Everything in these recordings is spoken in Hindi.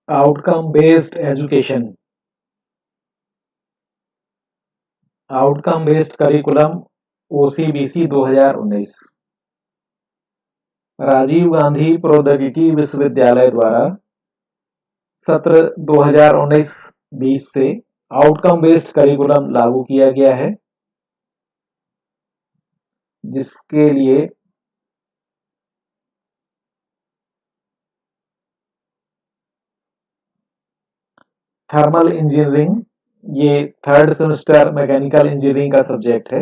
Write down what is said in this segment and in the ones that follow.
Outcome based education, outcome based curriculum OCBC 2019 Rajiv Gandhi प्रौद्योगिकी विश्वविद्यालय द्वारा सत्र 2019-20 से आउटकम बेस्ड करिकुलम लागू किया गया है, जिसके लिए थर्मल इंजीनियरिंग, ये थर्ड सेमेस्टर मैकेनिकल इंजीनियरिंग का सब्जेक्ट है।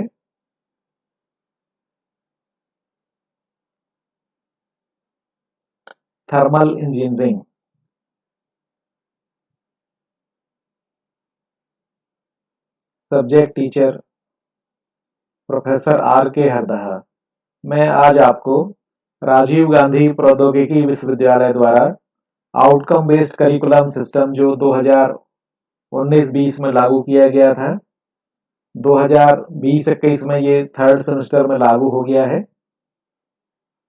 Thermal engineering subject teacher professor R.K. Hardaha. मैं आज आपको राजीव गांधी प्रौद्योगिकी विश्वविद्यालय द्वारा आउटकम बेस्ड करिकुलम सिस्टम जो 2019-20 में लागू किया गया था, 2020-21 में ये थर्ड सेमेस्टर में लागू हो गया है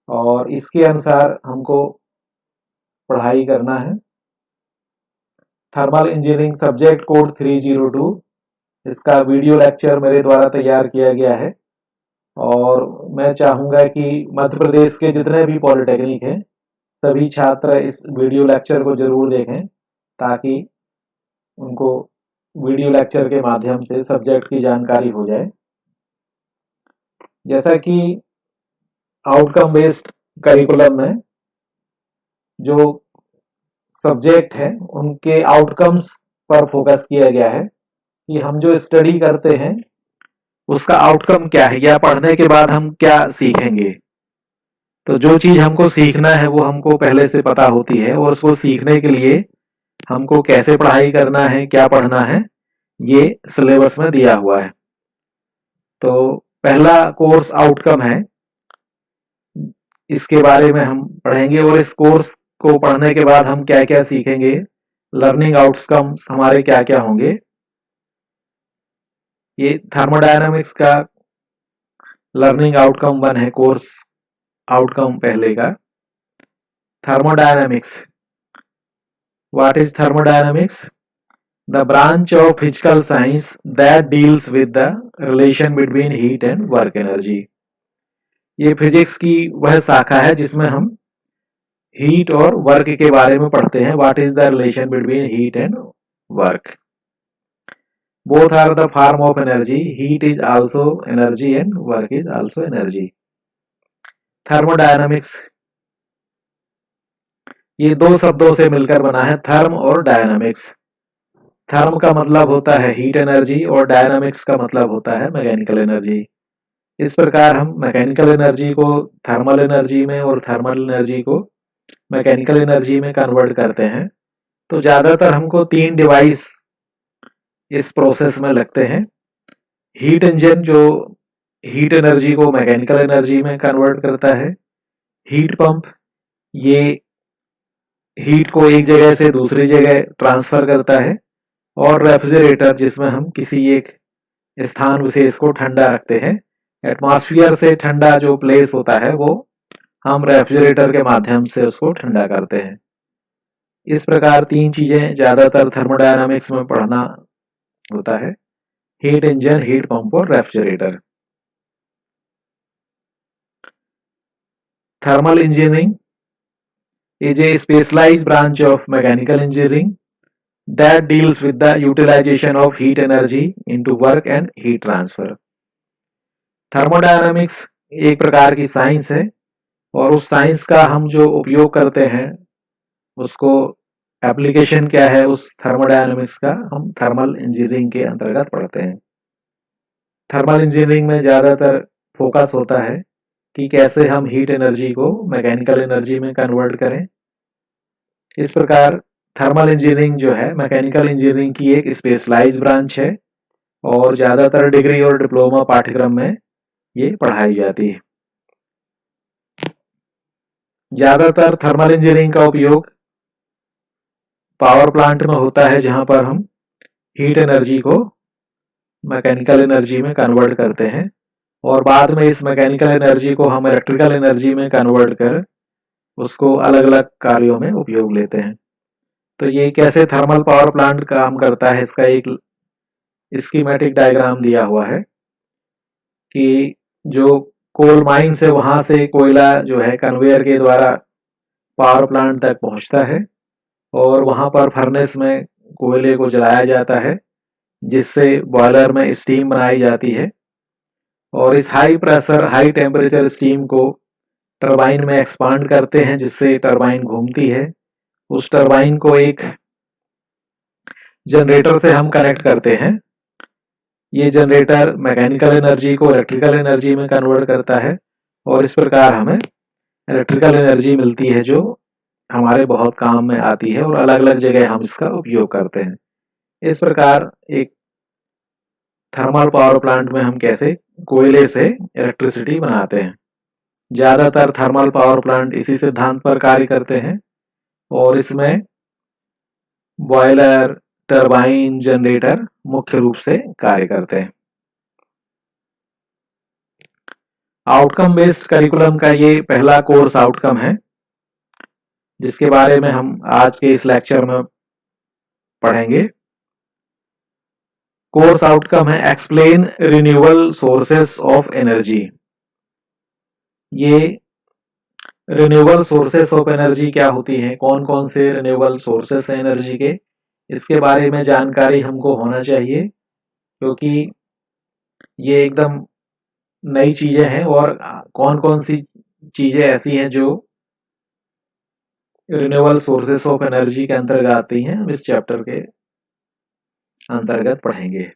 और इसके अनुसार हमको पढ़ाई करना है। थर्मल इंजीनियरिंग सब्जेक्ट कोड 302, इसका वीडियो लेक्चर मेरे द्वारा तैयार किया गया है और मैं चाहूँगा कि मध्य प्रदेश के जितने भी पॉलिटेक्निक हैं सभी छात्र इस वीडियो लेक्चर को जरूर देखें, ताकि उनको वीडियो लेक्चर के माध्यम से सब्जेक्ट की जानकारी हो जाए। जैसा कि आउटकम बेस्ड करिकुलम में जो सब्जेक्ट है उनके आउटकम्स पर फोकस किया गया है कि हम जो स्टडी करते हैं उसका आउटकम क्या है, या पढ़ने के बाद हम क्या सीखेंगे। तो जो चीज हमको सीखना है वो हमको पहले से पता होती है और उसको सीखने के लिए हमको कैसे पढ़ाई करना है, क्या पढ़ना है, ये सिलेबस में दिया हुआ है। तो पहला कोर्स आउटकम है, इसके बारे में हम पढ़ेंगे और इस कोर्स को पढ़ने के बाद हम क्या क्या सीखेंगे, लर्निंग आउटकम्स हमारे क्या क्या होंगे। ये थर्मोडायनामिक्स का लर्निंग आउटकम 1 है, कोर्स आउटकम पहले का। Thermodynamics, what is thermodynamics? The branch of physical science that deals with the relation between heat and work energy. ये फिजिक्स की वह शाखा है जिसमें हम हीट और वर्क के बारे में पढ़ते हैं। What is the relation between heat and work? Both are the form of energy. Heat is also energy and work is also energy. Thermodynamics, ये दो शब्दों से मिलकर बना है, थर्म और डायनामिक्स। थर्म का मतलब होता है हीट एनर्जी और डायनामिक्स का मतलब होता है मैकेनिकल एनर्जी। इस प्रकार हम मैकेनिकल एनर्जी को थर्मल एनर्जी में और थर्मल एनर्जी को मैकेनिकल एनर्जी में कन्वर्ट करते हैं। तो ज्यादातर हमको 3 डिवाइस इस प्रोसेस में लगते हैं। हीट इंजन जो हीट एनर्जी को मैकेनिकल एनर्जी में कन्वर्ट करता है, हीट पंप ये हीट को एक जगह से दूसरी जगह ट्रांसफर करता है, और रेफ्रिजरेटर जिसमें हम किसी एक स्थान विशेष को ठंडा रखते हैं। एटमॉस्फेयर से ठंडा जो प्लेस होता है वो हम रेफ्रिजरेटर के माध्यम से उसको ठंडा करते हैं। इस प्रकार 3 चीजें ज्यादातर थर्मोडायनामिक्स में पढ़ना होता है, हीट इंजन, हीट पंप और refrigerator. Thermal engineering is a specialized branch of mechanical engineering that deals with the utilization of heat energy into work and heat transfer. Thermodynamics एक प्रकार की साइंस है और उस साइंस का हम जो उपयोग करते हैं उसको एप्लीकेशन क्या है उस थर्मोडायनामिक्स का, हम थर्मल इंजीनियरिंग के अंतर्गत पढ़ते हैं। थर्मल इंजीनियरिंग में ज्यादातर फोकस होता है कि कैसे हम हीट एनर्जी को मैकेनिकल एनर्जी में कन्वर्ट करें। इस प्रकार थर्मल इंजीनियरिंग जो है मैकेनिकल इंजीनियरिंग की एक स्पेशलाइज्ड ब्रांच है और ज्यादातर डिग्री और डिप्लोमा पाठ्यक्रम में ये पढ़ाई जाती है। ज्यादातर थर्मल इंजीनियरिंग का उपयोग पावर प्लांट में होता है, जहां पर हम हीट एनर्जी को मैकेनिकल एनर्जी में कन्वर्ट करते हैं और बाद में इस मैकेनिकल एनर्जी को हम इलेक्ट्रिकल एनर्जी में कन्वर्ट कर उसको अलग अलग कार्यों में उपयोग लेते हैं। तो ये कैसे थर्मल पावर प्लांट काम करता है, इसका एक स्कीमेटिक डायग्राम दिया हुआ है कि जो कोल माइन से वहां से कोयला जो है कन्वेयर के द्वारा पावर प्लांट तक पहुंचता है और वहां पर फर्नेस में कोयले को जलाया जाता है जिससे बॉयलर में स्टीम बनाई जाती है और इस high pressure high temperature steam को टरबाइन में एक्सपांड करते हैं जिससे टरबाइन घूमती है। उस टरबाइन को एक जनरेटर से हम कनेक्ट करते हैं। ये जनरेटर मैकेनिकल एनर्जी को इलेक्ट्रिकल एनर्जी में कन्वर्ट करता है और इस प्रकार हमें इलेक्ट्रिकल एनर्जी मिलती है जो हमारे बहुत काम में आती है और अलग अलग जगह हम इसका उपयोग करते हैं। इस प्रकार एक थर्मल पावर प्लांट में हम कैसे कोयले से इलेक्ट्रिसिटी बनाते हैं। ज्यादातर थर्मल पावर प्लांट इसी सिद्धांत पर कार्य करते हैं और इसमें बॉयलर, टरबाइन, जनरेटर मुख्य रूप से कार्य करते हैं। आउटकम बेस्ड करिकुलम का ये पहला कोर्स आउटकम है जिसके बारे में हम आज के इस लेक्चर में पढ़ेंगे। कोर्स आउटकम है explain renewable sources of energy. ये रिन्यूएबल सोर्सेस ऑफ एनर्जी क्या होती है, कौन कौन से रिन्यूएबल सोर्सेस हैं एनर्जी के, इसके बारे में जानकारी हमको होना चाहिए क्योंकि ये एकदम नई चीजें हैं और कौन कौन सी चीजें ऐसी हैं जो रिन्यूएबल सोर्सेस ऑफ एनर्जी के अंतर्गत आती हैं, हम इस चैप्टर के अंतर्गत पढ़ेंगे।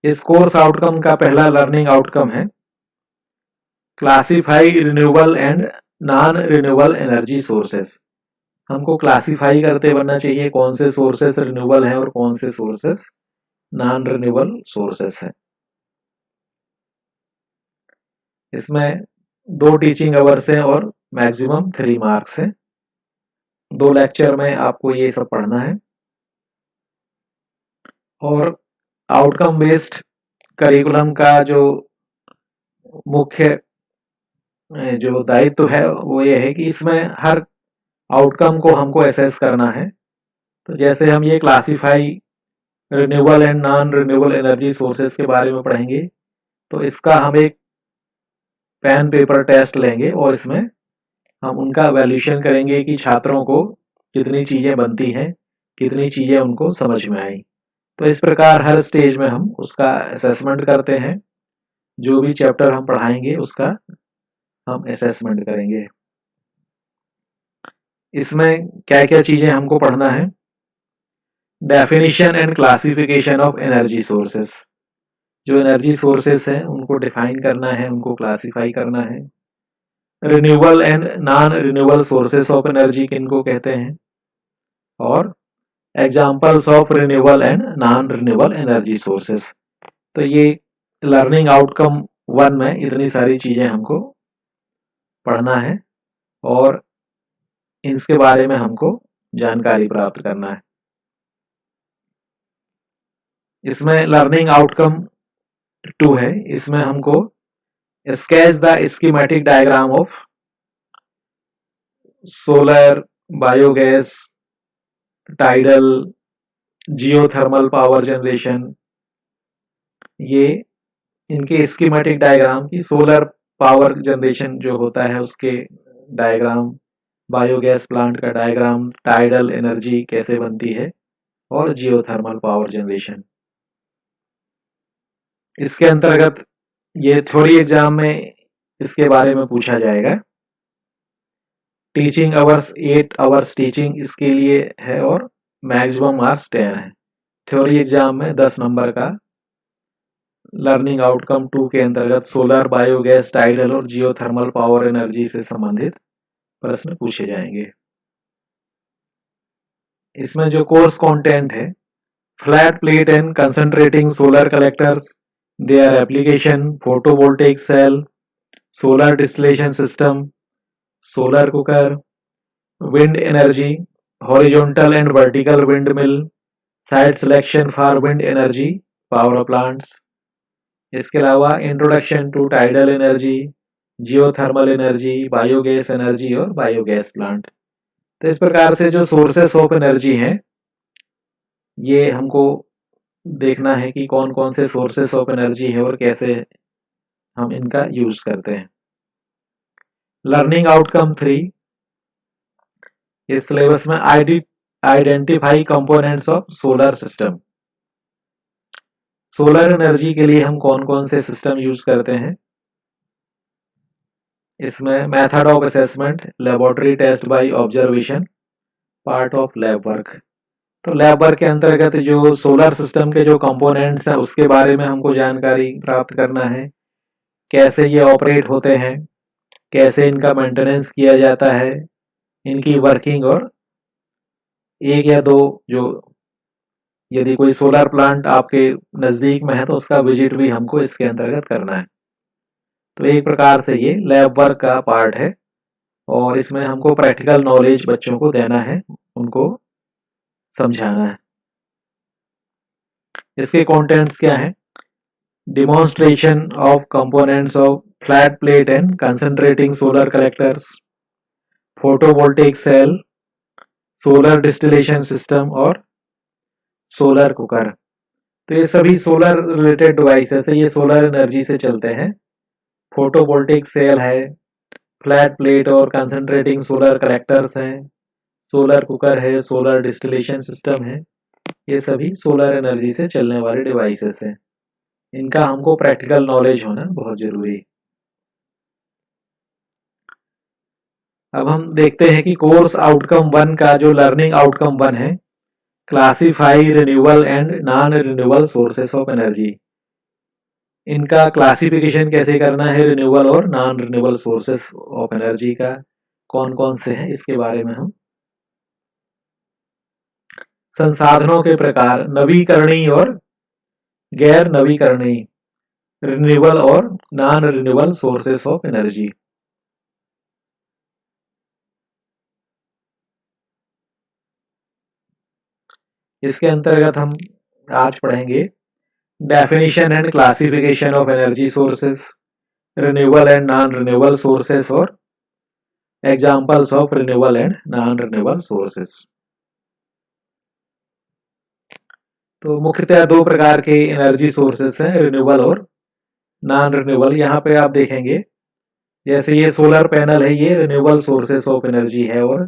इस कोर्स आउटकम का पहला लर्निंग आउटकम है classify renewable and non renewable energy sources. हमको क्लासिफाई करते बनना चाहिए कौन से सोर्सेस रिन्यूएबल हैं और कौन से सोर्सेस नॉन रिन्यूएबल सोर्सेस हैं। इसमें 2 टीचिंग आवर्स हैं और मैक्सिमम 3 मार्क्स हैं। 2 लेक्चर में आपको ये सब पढ़ना है और आउटकम बेस्ड करिकुलम का जो मुख्य जो दायित्व है वो ये है कि इसमें हर आउटकम को हमको एसेस करना है। तो जैसे हम ये classify renewable and non renewable energy sources के बारे में पढ़ेंगे तो इसका हम एक पेन पेपर टेस्ट लेंगे और इसमें हम उनका वैल्यूएशन करेंगे कि छात्रों को कितनी चीजें बनती हैं, कितनी चीजें उनको समझ में आई। तो इस प्रकार हर स्टेज में हम उसका असेसमेंट करते हैं। जो भी चैप्टर हम पढ़ाएंगे उसका हम असेसमेंट करेंगे। इसमें क्या क्या चीजें हमको पढ़ना है, definition and classification of energy sources. जो एनर्जी सोर्सेस हैं उनको डिफाइन करना है, उनको क्लासिफाई करना है। Renewable and non renewable sources of energy किनको कहते हैं और examples of renewable and non renewable energy sources. तो ये लर्निंग आउटकम 1 में इतनी सारी चीजें हमको पढ़ना है और इसके बारे में हमको जानकारी प्राप्त करना है। इसमें लर्निंग आउटकम 2 है, इसमें हमको sketch the schematic diagram of solar, biogas, tidal, geothermal power generation, ये इनके स्कीमेटिक डायग्राम की सोलर पावर जनरेशन जो होता है उसके डायग्राम, बायोगैस प्लांट का डायग्राम, टाइडल एनर्जी कैसे बनती है और जियोथर्मल पावर जनरेशन। इसके अंतर्गत ये थ्योरी एग्जाम में इसके बारे में पूछा जाएगा। टीचिंग आवर्स 8 आवर्स टीचिंग इसके लिए है और मैक्सिमम मार्क्स 10 है। थ्योरी एग्जाम में 10 नंबर का लर्निंग आउटकम 2 के अंतर्गत सोलर, बायोगैस, टाइडल और जियोथर्मल पावर एनर्जी से संबंधित प्रश्न पूछे जाएंगे। इसमें जो कोर्स कंटेंट है, flat plate and concentrating solar collectors, their application, photovoltaic cell, solar distillation system, solar cooker, wind energy, horizontal and vertical wind mill, site selection for wind energy power plants. इसके अलावा introduction to tidal energy, geothermal energy, biogas energy और बायोगैस प्लांट। तो इस प्रकार से जो सोर्सेस ऑफ एनर्जी हैं, ये हमको देखना है कि कौन कौन से सोर्सेस ऑफ एनर्जी है और कैसे हम इनका यूज करते हैं। लर्निंग आउटकम 3 इस सिलेबस में identify components of solar system. Solar energy के लिए हम कौन कौन से सिस्टम यूज करते हैं, इसमें method of assessment, laboratory test by observation, part of lab work. तो लैब वर्क के अंतर्गत जो सोलर सिस्टम के जो कंपोनेंट्स हैं उसके बारे में हमको जानकारी प्राप्त करना है, कैसे ये ऑपरेट होते हैं, कैसे इनका मेंटेनेंस किया जाता है, इनकी वर्किंग, और एक या दो जो यदि कोई सोलर प्लांट आपके नज़दीक में है तो उसका विजिट भी हमको इसके अंतर्गत करना है। तो एक प्रकार से ये लैब वर्क का पार्ट है और इसमें हमको प्रैक्टिकल नॉलेज बच्चों को देना है, उनको समझाना है। इसके कंटेंट्स क्या हैं? Demonstration of components of flat plate and concentrating solar collectors, photovoltaic cell, solar distillation system और सोलर कुकर। तो ये सभी सोलर रिलेटेड डिवाइसेस है, ये सोलर एनर्जी से चलते हैं। फोटोवोल्टेइक सेल है, फ्लैट प्लेट और कंसंट्रेटिंग सोलर कलेक्टर्स हैं, सोलर कुकर है, सोलर डिस्टिलेशन सिस्टम है, ये सभी सोलर एनर्जी से चलने वाले डिवाइसेस हैं। इनका हमको प्रैक्टिकल नॉलेज होना बहुत जरूरी है। अब हम देखते हैं कि कोर्स आउटकम 1 का जो लर्निंग आउटकम 1 है, classify renewable and non renewable sources of energy. इनका क्लासिफिकेशन कैसे करना है, रिन्यूएबल और non renewable sources of energy का कौन कौन से हैं, इसके बारे में हम। संसाधनों के प्रकार, नवीकरणीय और गैर नवीकरणीय, रिन्यूएबल और non renewable sources of energy. इसके अंतर्गत हम आज पढ़ेंगे definition and classification of energy sources, renewable and non renewable sources और examples of renewable and non renewable sources. तो मुख्यतः दो प्रकार के एनर्जी सोर्सेस हैं, रिन्यूएबल और नॉन रिन्यूएबल। यहाँ पे आप देखेंगे जैसे ये सोलर पैनल है, ये रिन्यूएबल सोर्सेस ऑफ एनर्जी है, और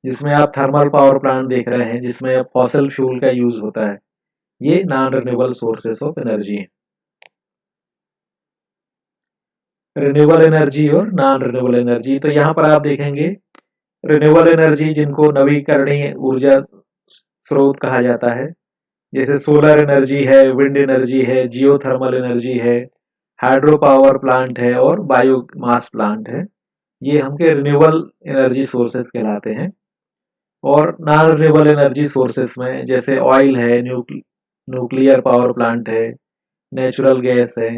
जिसमें आप थर्मल पावर प्लांट देख रहे हैं जिसमें फॉसिल फ्यूल का यूज होता है, ये non renewable sources of energy है। रिन्यूएबल एनर्जी और नॉन रिन्यूएबल एनर्जी, तो यहाँ पर आप देखेंगे रिन्यूएबल एनर्जी जिनको नवीकरणीय ऊर्जा स्रोत कहा जाता है, जैसे सोलर एनर्जी है, विंड एनर्जी है, जियोथर्मल एनर्जी है, हाइड्रो पावर प्लांट है और बायोमास प्लांट है, ये हमके रिन्यूएबल एनर्जी सोर्सेस कहलाते हैं। और नॉन रिन्यूएबल एनर्जी सोर्सेस में जैसे ऑयल है, न्यूक्लियर पावर प्लांट है, नेचुरल गैस है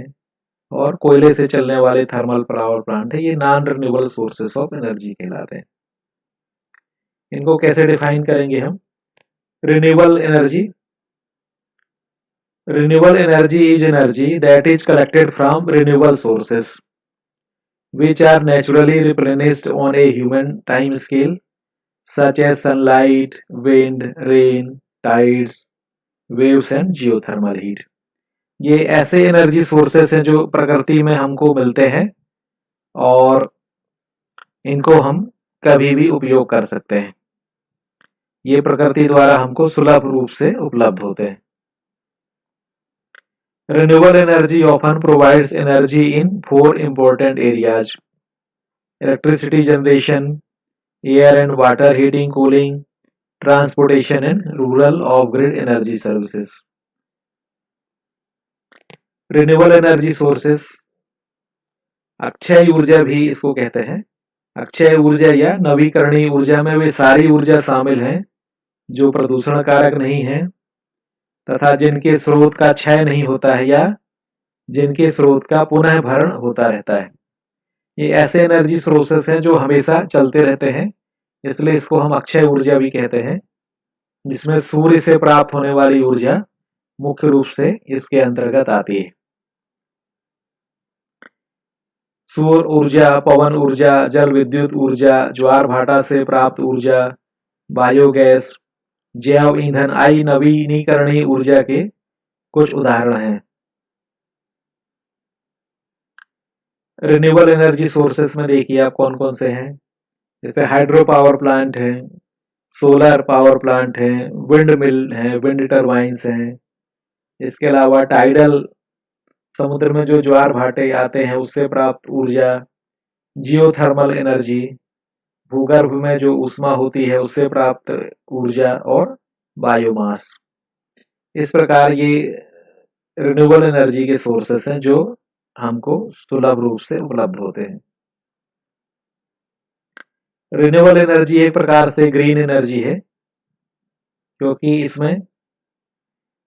और कोयले से चलने वाले थर्मल पावर प्लांट है, ये non renewable sources of energy कहलाते हैं। इनको कैसे डिफाइन करेंगे हम? Renewable energy, renewable energy is energy that is collected from renewable sources which are naturally replenished on a human time scale, such as sunlight, wind, rain, tides, waves and geothermal heat. ये ऐसे एनर्जी सोर्सेस हैं जो प्रकृति में हमको मिलते हैं और इनको हम कभी भी उपयोग कर सकते हैं। ये प्रकृति द्वारा हमको सुलभ रूप से उपलब्ध होते हैं। Renewable energy often provides energy in 4 important areas: electricity generation, air and water heating, cooling, transportation and rural off-grid energy services. Renewable energy sources, Akshay ऊर्जा भी इसको कहते हैं। अक्षय ऊर्जा या नवीकरणीय ऊर्जा में वे सारी ऊर्जा शामिल हैं जो प्रदूषण कारक नहीं है तथा जिनके स्रोत का क्षय नहीं होता है या जिनके स्रोत का पुनः भरण होता रहता है। ये ऐसे एनर्जी सोर्सेस हैं जो हमेशा चलते रहते हैं, इसलिए इसको हम अक्षय ऊर्जा भी कहते हैं, जिसमें सूर्य से प्राप्त होने वाली ऊर्जा मुख्य रूप से इसके अंतर्गत आती है। सौर ऊर्जा, पवन ऊर्जा, जल विद्युत ऊर्जा, ज्वार भाटा से प्राप्त ऊर्जा, बायोगैस, जैव ईंधन आदि नवीनीकरणीय ऊर्जा के कुछ उदाहरण हैं। रिन्यूएबल एनर्जी सोर्सेस में देखिए आप कौन कौन से हैं, जैसे हाइड्रो पावर प्लांट है, सोलर पावर प्लांट है, विंड मिल है, विंड टरबाइंस हैं। इसके अलावा टाइडल, समुद्र में जो ज्वार भाटे आते हैं उससे प्राप्त ऊर्जा, जियोथर्मल एनर्जी, भूगर्भ में जो ऊष्मा होती है उससे प्राप्त ऊर्जा, और बायोमास। इस प्रकार ये रिन्यूएबल एनर्जी के सोर्सेस हैं जो हमको सुलभ रूप से उपलब्ध होते हैं। रिन्यूएबल एनर्जी एक प्रकार से ग्रीन एनर्जी है, क्योंकि इसमें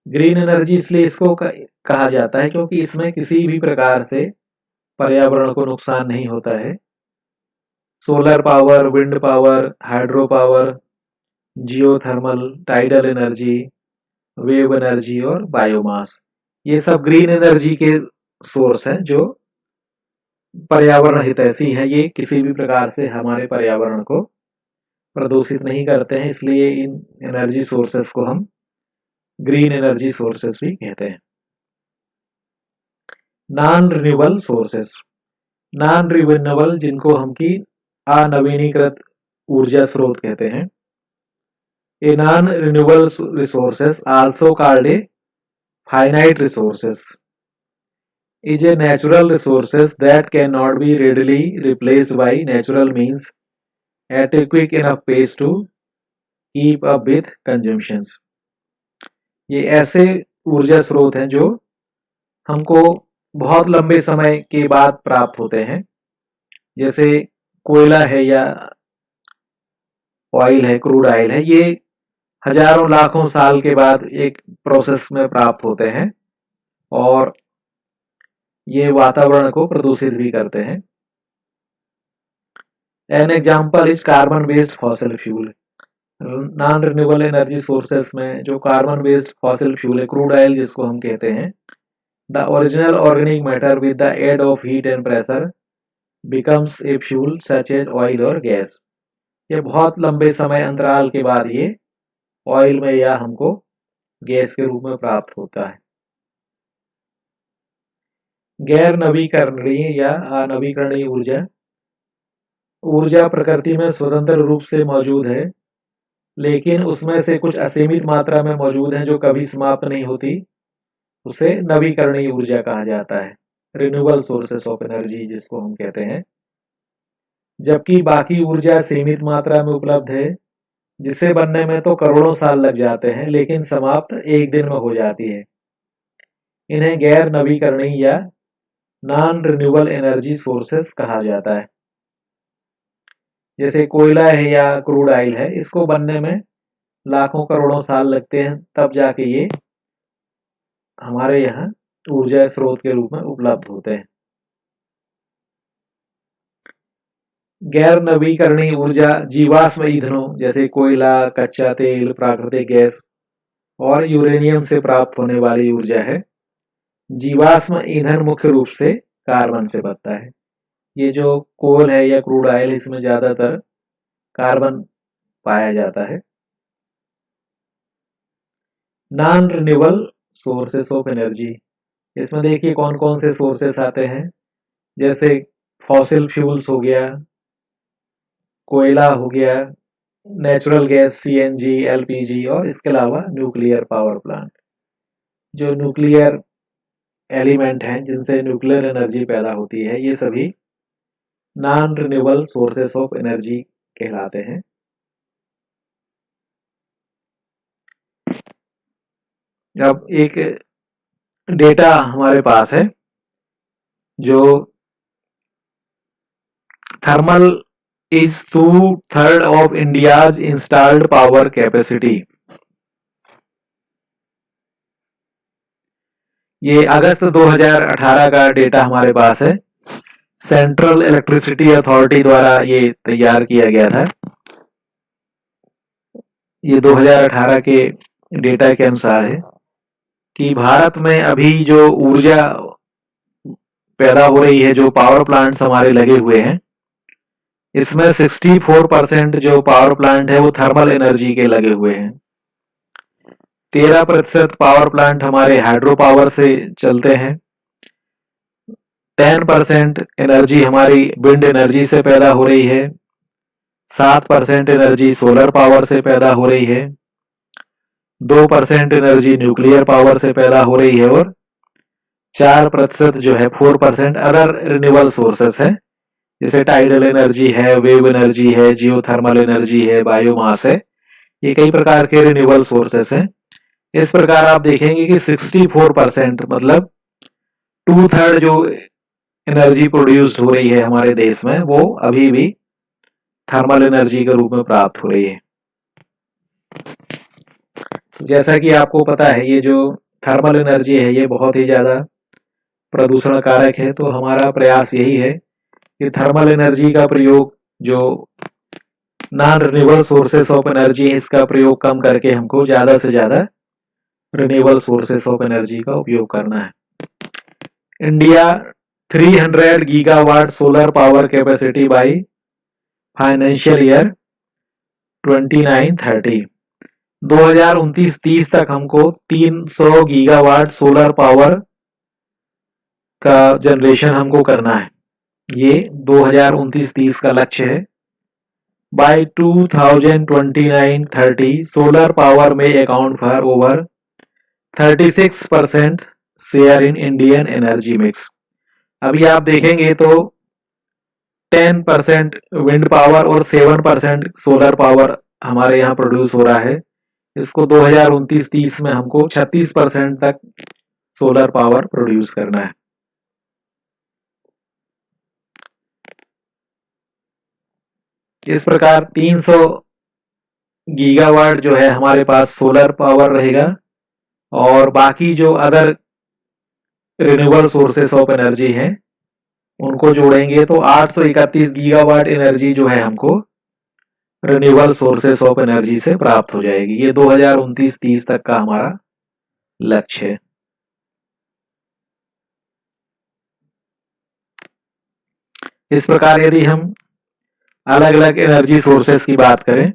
ग्रीन एनर्जी इसलिए इसको कहा जाता है क्योंकि इसमें किसी भी प्रकार से पर्यावरण को नुकसान नहीं होता है। Solar power, wind power, hydro power, geothermal, tidal energy, wave energy और बायोमास, ये सब ग्रीन एनर्जी के सोर्स हैं जो पर्यावरण हितैषी हैं। ये किसी भी प्रकार से हमारे पर्यावरण को प्रदूषित नहीं करते हैं, इसलिए इन एनर्जी सोर्सेस को हम ग्रीन एनर्जी सोर्सेस भी कहते हैं। Non renewable sources, non renewable जिनको हम की अनवीनीकृत ऊर्जा स्रोत कहते हैं। A non renewable resources also called a finite resources is a natural resources that cannot be readily replaced by natural means at a quick enough pace to keep up with consumptions। ये ऐसे ऊर्जा स्रोत हैं जो हमको बहुत लंबे समय के बाद प्राप्त होते हैं, जैसे कोयला है या ऑयल है, क्रूड ऑयल है। ये हजारों लाखों साल के बाद एक प्रोसेस में प्राप्त होते हैं और ये वातावरण को प्रदूषित भी करते हैं। An example is carbon based fossil fuel. Non renewable energy sources में जो कार्बन बेस्ड फॉसिल फ्यूल है, क्रूड ऑयल जिसको हम कहते हैं, the original organic matter with the aid of heat and pressure becomes a fuel such as oil और गैस। ये बहुत लंबे समय अंतराल के बाद ये ऑयल में या हमको गैस के रूप में प्राप्त होता है। गैर नवीकरणीय या अनवीकरणीय ऊर्जा, ऊर्जा प्रकृति में स्वतंत्र रूप से मौजूद है, लेकिन उसमें से कुछ असीमित मात्रा में मौजूद है जो कभी समाप्त नहीं होती, उसे नवीकरणीय ऊर्जा कहा जाता है, रिन्यूएबल सोर्सेस ऑफ एनर्जी जिसको हम कहते हैं। जबकि बाकी ऊर्जा सीमित मात्रा में उपलब्ध है, जिसे बनने में तो करोड़ों साल लग जाते हैं लेकिन समाप्त एक दिन में हो जाती है। इन्हें गैर नवीकरणीय या नॉन रिन्यूएबल एनर्जी सोर्सेस कहा जाता है। जैसे कोयला है या क्रूड ऑयल है, इसको बनने में लाखों करोड़ों साल लगते हैं, तब जाके ये हमारे यहाँ ऊर्जा स्रोत के रूप में उपलब्ध होते हैं। गैर नवीकरणीय ऊर्जा जीवाश्म ईंधनों जैसे कोयला, कच्चा तेल, प्राकृतिक गैस और यूरेनियम से प्राप्त होने वाली ऊर्जा है। जीवाश्म ईंधन मुख्य रूप से कार्बन से बनता है। ये जो कोल है या क्रूड ऑयल है, इसमें ज्यादातर कार्बन पाया जाता है। Non renewable sources of energy, इसमें देखिए कौन कौन से सोर्सेस आते हैं, जैसे फॉसिल फ्यूल्स हो गया, कोयला हो गया, नेचुरल गैस सीएनजी, एलपीजी, और इसके अलावा न्यूक्लियर पावर प्लांट। जो न्यूक्लियर एलिमेंट हैं जिनसे न्यूक्लियर एनर्जी पैदा होती है, ये सभी non renewable sources of energy कहलाते हैं। अब एक डेटा हमारे पास है जो thermal is 2/3 of India's installed power capacity। ये अगस्त 2018 का डेटा हमारे पास है, सेंट्रल इलेक्ट्रिसिटी अथॉरिटी द्वारा ये तैयार किया गया था। ये 2018 के डेटा के अनुसार है कि भारत में अभी जो ऊर्जा पैदा हो रही है, जो पावर प्लांट्स हमारे लगे हुए हैं, इसमें 64% जो पावर प्लांट है वो थर्मल एनर्जी के लगे हुए हैं। 13% पावर प्लांट हमारे हाइड्रो पावर से चलते हैं। 10% एनर्जी हमारी विंड एनर्जी से पैदा हो रही है। 7% एनर्जी सोलर पावर से पैदा हो रही है। 2% एनर्जी न्यूक्लियर पावर से पैदा हो रही है और 4% जो है 4% अदर रिन्यूएबल सोर्सेस है, जैसे टाइडल एनर्जी है, वेव एनर्जी है, जियोथर्मल एनर्जी है, बायोमास है। ये कई प्रकार के रिन्यूएबल सोर्सेस हैं। इस प्रकार आप देखेंगे कि 64% मतलब 2/3 जो एनर्जी प्रोड्यूस्ड हो रही है हमारे देश में वो अभी भी थर्मल एनर्जी के रूप में प्राप्त हो रही है। जैसा कि आपको पता है ये जो थर्मल एनर्जी है ये बहुत ही ज्यादा प्रदूषण कारक है, तो हमारा प्रयास यही है कि थर्मल एनर्जी का प्रयोग जो non renewable sources of energy है इसका प्रयोग कम करके हमको ज्यादा से ज्यादा रिन्यूएबल सोर्सेस ऑफ एनर्जी का उपयोग करना है। India 300 gigawatt solar power capacity by financial year 29-30। 2029-30 तक हमको 300 गीगावाट सोलर पावर का जनरेशन हमको करना है। ये 2029-30 का लक्ष्य है। बाय 2029-30 सोलर पावर में account for over 36% share in Indian energy mix. अभी आप देखेंगे तो 10% विंड पावर और 7% सोलर पावर हमारे यहाँ प्रोड्यूस हो रहा है। इसको 2029-30 में हमको 36% तक सोलर पावर प्रोड्यूस करना है। इस प्रकार 300 गीगावाट जो है हमारे पास सोलर पावर रहेगा और बाकी जो other renewable sources of energy हैं उनको जोड़ेंगे तो 831 गीगावाट एनर्जी जो है हमको रिन्यूएबल सोर्सेस ऑफ एनर्जी से प्राप्त हो जाएगी। ये 2029-30 तक का हमारा लक्ष्य है। इस प्रकार यदि हम अलग अलग एनर्जी सोर्सेस की बात करें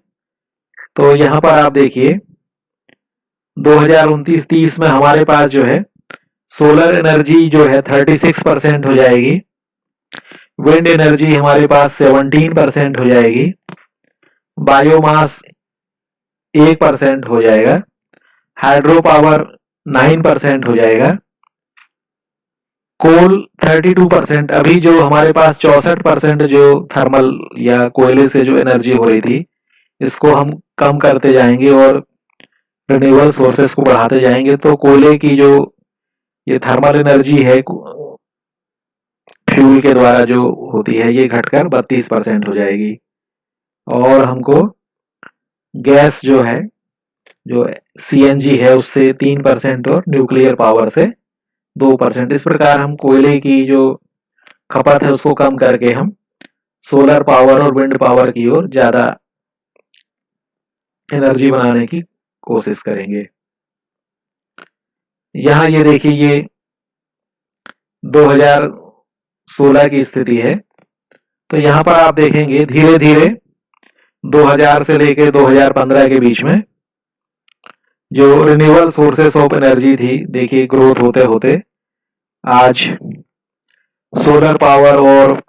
तो यहां पर आप देखिए 2029-30 में हमारे पास जो है सोलर एनर्जी जो है 36% हो जाएगी, विंड एनर्जी हमारे पास 17% हो जाएगी, बायोमास 1% हो जाएगा, हाइड्रो पावर 9% हो जाएगा, कोल 32%। अभी जो हमारे पास 64% जो थर्मल या कोयले से जो एनर्जी हो रही थी इसको हम कम करते जाएंगे और रिन्यूएबल सोर्सेस को बढ़ाते जाएंगे तो कोयले की जो ये थर्मल एनर्जी है फ्यूल के द्वारा जो होती है ये घटकर 32% हो जाएगी और हमको गैस जो है जो सीएनजी है उससे 3% और न्यूक्लियर पावर से 2%। इस प्रकार हम कोयले की जो खपत है उसको कम करके हम सोलर पावर और विंड पावर की ओर ज्यादा एनर्जी बनाने की कोशिश करेंगे। यहाँ ये देखिए ये 2016 की स्थिति है, तो यहाँ पर आप देखेंगे धीरे धीरे 2000 से लेकर 2015 के बीच में जो रिन्यूएबल सोर्सेस ऑफ एनर्जी थी देखिए ग्रोथ होते होते आज सोलर पावर और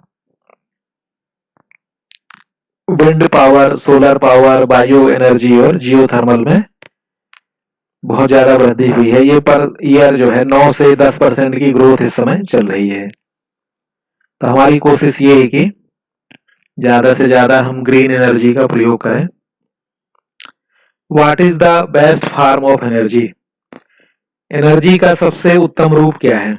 wind power, solar power, bio energy और जियोथर्मल में बहुत ज्यादा वृद्धि हुई है। ये पर ईयर जो है 9 से 10% की ग्रोथ इस समय चल रही है। तो हमारी कोशिश ये है कि ज्यादा से ज्यादा हम ग्रीन एनर्जी का प्रयोग करें। What is the best form of energy? Energy का सबसे उत्तम रूप क्या है?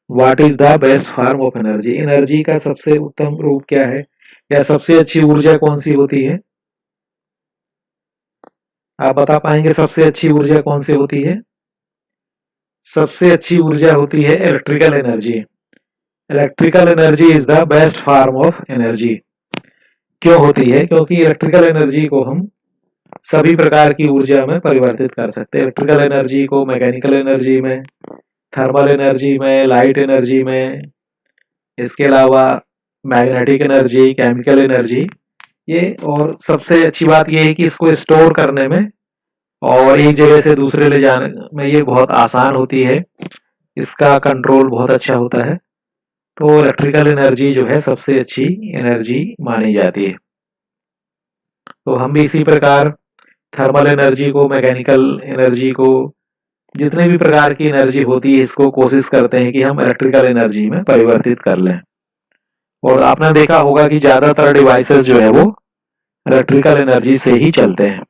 What is the best form of energy? Energy का सबसे उत्तम रूप क्या है या सबसे अच्छी ऊर्जा कौन सी होती है? आप बता पाएंगे सबसे अच्छी ऊर्जा कौन सी होती है? सबसे अच्छी ऊर्जा होती है electrical energy. Electrical energy is the best form of energy. क्यों होती है? क्योंकि इलेक्ट्रिकल एनर्जी को हम सभी प्रकार की ऊर्जा में परिवर्तित कर सकते हैं। इलेक्ट्रिकल एनर्जी को मैकेनिकल एनर्जी में, थर्मल एनर्जी में, लाइट एनर्जी में, इसके अलावा मैग्नेटिक एनर्जी, केमिकल एनर्जी, ये और सबसे अच्छी बात ये है कि इसको स्टोर करने में और एक जगह से दूसरे ले जाने में ये बहुत आसान होती है। इसका कंट्रोल बहुत अच्छा होता है। तो इलेक्ट्रिकल एनर्जी जो है सबसे अच्छी एनर्जी मानी जाती है। तो हम भी इसी प्रकार थर्मल एनर्जी को, मैकेनिकल एनर्जी को, जितने भी प्रकार की एनर्जी होती है इसको कोशिश करते हैं कि हम इलेक्ट्रिकल एनर्जी में परिवर्तित कर लें। और आपने देखा होगा कि ज्यादातर डिवाइसेस जो है वो इलेक्ट्रिकल एनर्जी से ही चलते हैं।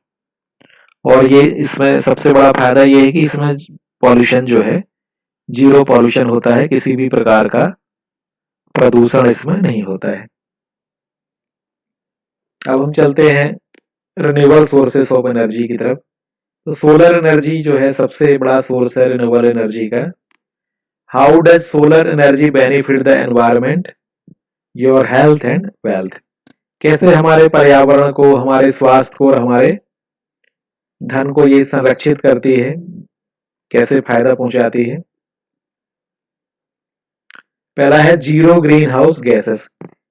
और ये इसमें सबसे बड़ा फायदा ये है कि इसमें पॉल्यूशन जो है जीरो पॉल्यूशन होता है, किसी भी प्रकार का प्रदूषण इसमें नहीं होता है। अब हम चलते हैं रिन्यूएबल सोर्सेस ऑफ एनर्जी की तरफ। तो सोलर एनर्जी जो है सबसे बड़ा सोर्स है रिन्यूएबल एनर्जी का। How does solar energy benefit the environment, your health and wealth? कैसे हमारे पर्यावरण को, हमारे स्वास्थ्य को और हमारे धन को ये संरक्षित करती है, कैसे फायदा पहुंचाती है? पहला है जीरो ग्रीन हाउस गैसेस।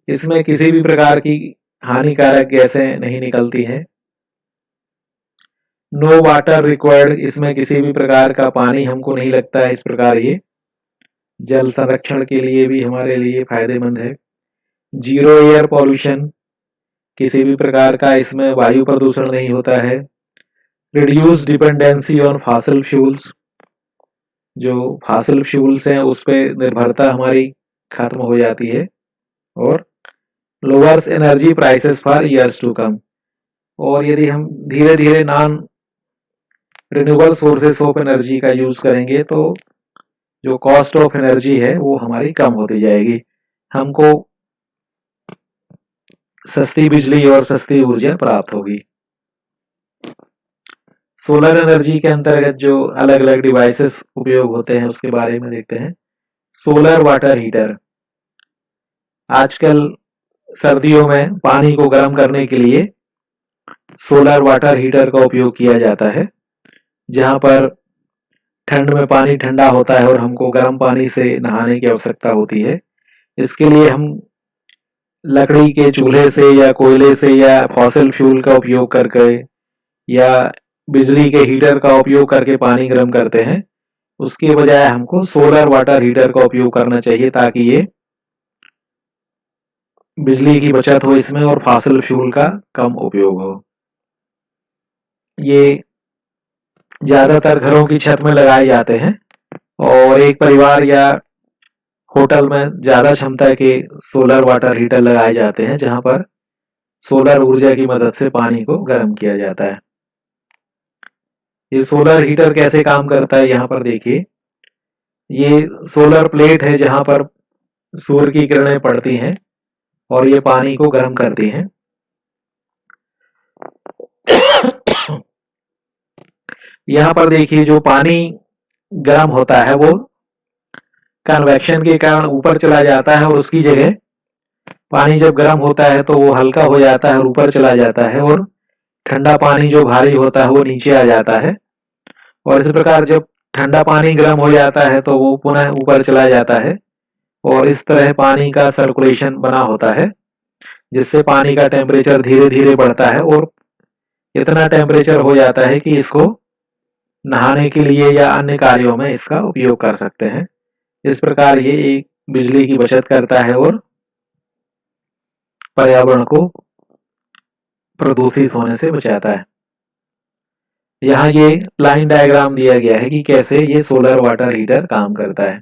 इसमें किसी भी प्रकार की हानिकारक गैसें नहीं निकलती हैं। नो वाटर रिक्वायर्ड, इसमें किसी भी प्रकार का पानी हमको नहीं लगता है। इस प्रकार ये जल संरक्षण के लिए भी हमारे लिए फायदेमंद है। जीरो एयर पॉल्यूशन, किसी भी प्रकार का इसमें वायु प्रदूषण नहीं होता है। Reduce dependency on fossil fuels, जो फॉसिल फ्यूल्स हैं उस पर निर्भरता हमारी खत्म हो जाती है। और lowers energy prices for years to come, और यदि हम धीरे धीरे non renewable sources of energy का यूज करेंगे तो जो कॉस्ट ऑफ एनर्जी है वो हमारी कम होती जाएगी। हमको सस्ती बिजली और सस्ती ऊर्जा प्राप्त होगी। सोलर एनर्जी के अंतर्गत जो अलग अलग डिवाइसेस उपयोग होते हैं उसके बारे में देखते हैं। सोलर वाटर हीटर, आजकल सर्दियों में पानी को गर्म करने के लिए सोलर वाटर हीटर का उपयोग किया जाता है। जहां पर ठंड में पानी ठंडा होता है और हमको गर्म पानी से नहाने की आवश्यकता होती है। इसके लिए हम लकड़ी के चूल्हे से या कोयले से या फॉसिल फ्यूल का उपयोग करके या बिजली के हीटर का उपयोग करके पानी गर्म करते हैं। उसके बजाय हमको सोलर वाटर हीटर का उपयोग करना चाहिए ताकि ये बिजली की बचत हो इसमें और फॉसिल फ्यूल का कम उपयोग हो। ये ज्यादातर घरों की छत में लगाए जाते हैं और एक परिवार या होटल में ज्यादा क्षमता के सोलर वाटर हीटर लगाए जाते हैं जहां पर सोलर ऊर्जा की मदद से पानी को गर्म किया जाता है। ये सोलर हीटर कैसे काम करता है यहाँ पर देखिए। ये सोलर प्लेट है जहां पर सूर्य की किरणें पड़ती हैं और ये पानी को गर्म करती हैं। यहाँ पर देखिए जो पानी गर्म होता है वो कन्वेक्शन के कारण ऊपर चला जाता है और उसकी जगह पानी जब गर्म होता है तो वो हल्का हो जाता है और ऊपर चला जाता है और ठंडा पानी जो भारी होता है वो नीचे आ जाता है। और इस प्रकार जब ठंडा पानी गर्म हो जाता है तो वो पुनः ऊपर चला जाता है और इस तरह पानी का सर्कुलेशन बना होता है जिससे पानी का टेम्परेचर धीरे धीरे बढ़ता है और इतना टेम्परेचर हो जाता है कि इसको नहाने के लिए या अन्य कार्यों में इसका उपयोग कर सकते हैं। इस प्रकार ये एक बिजली की बचत करता है और पर्यावरण को प्रदूषित होने से बचाता है। यहाँ ये लाइन डायग्राम दिया गया है कि कैसे ये सोलर वाटर हीटर काम करता है।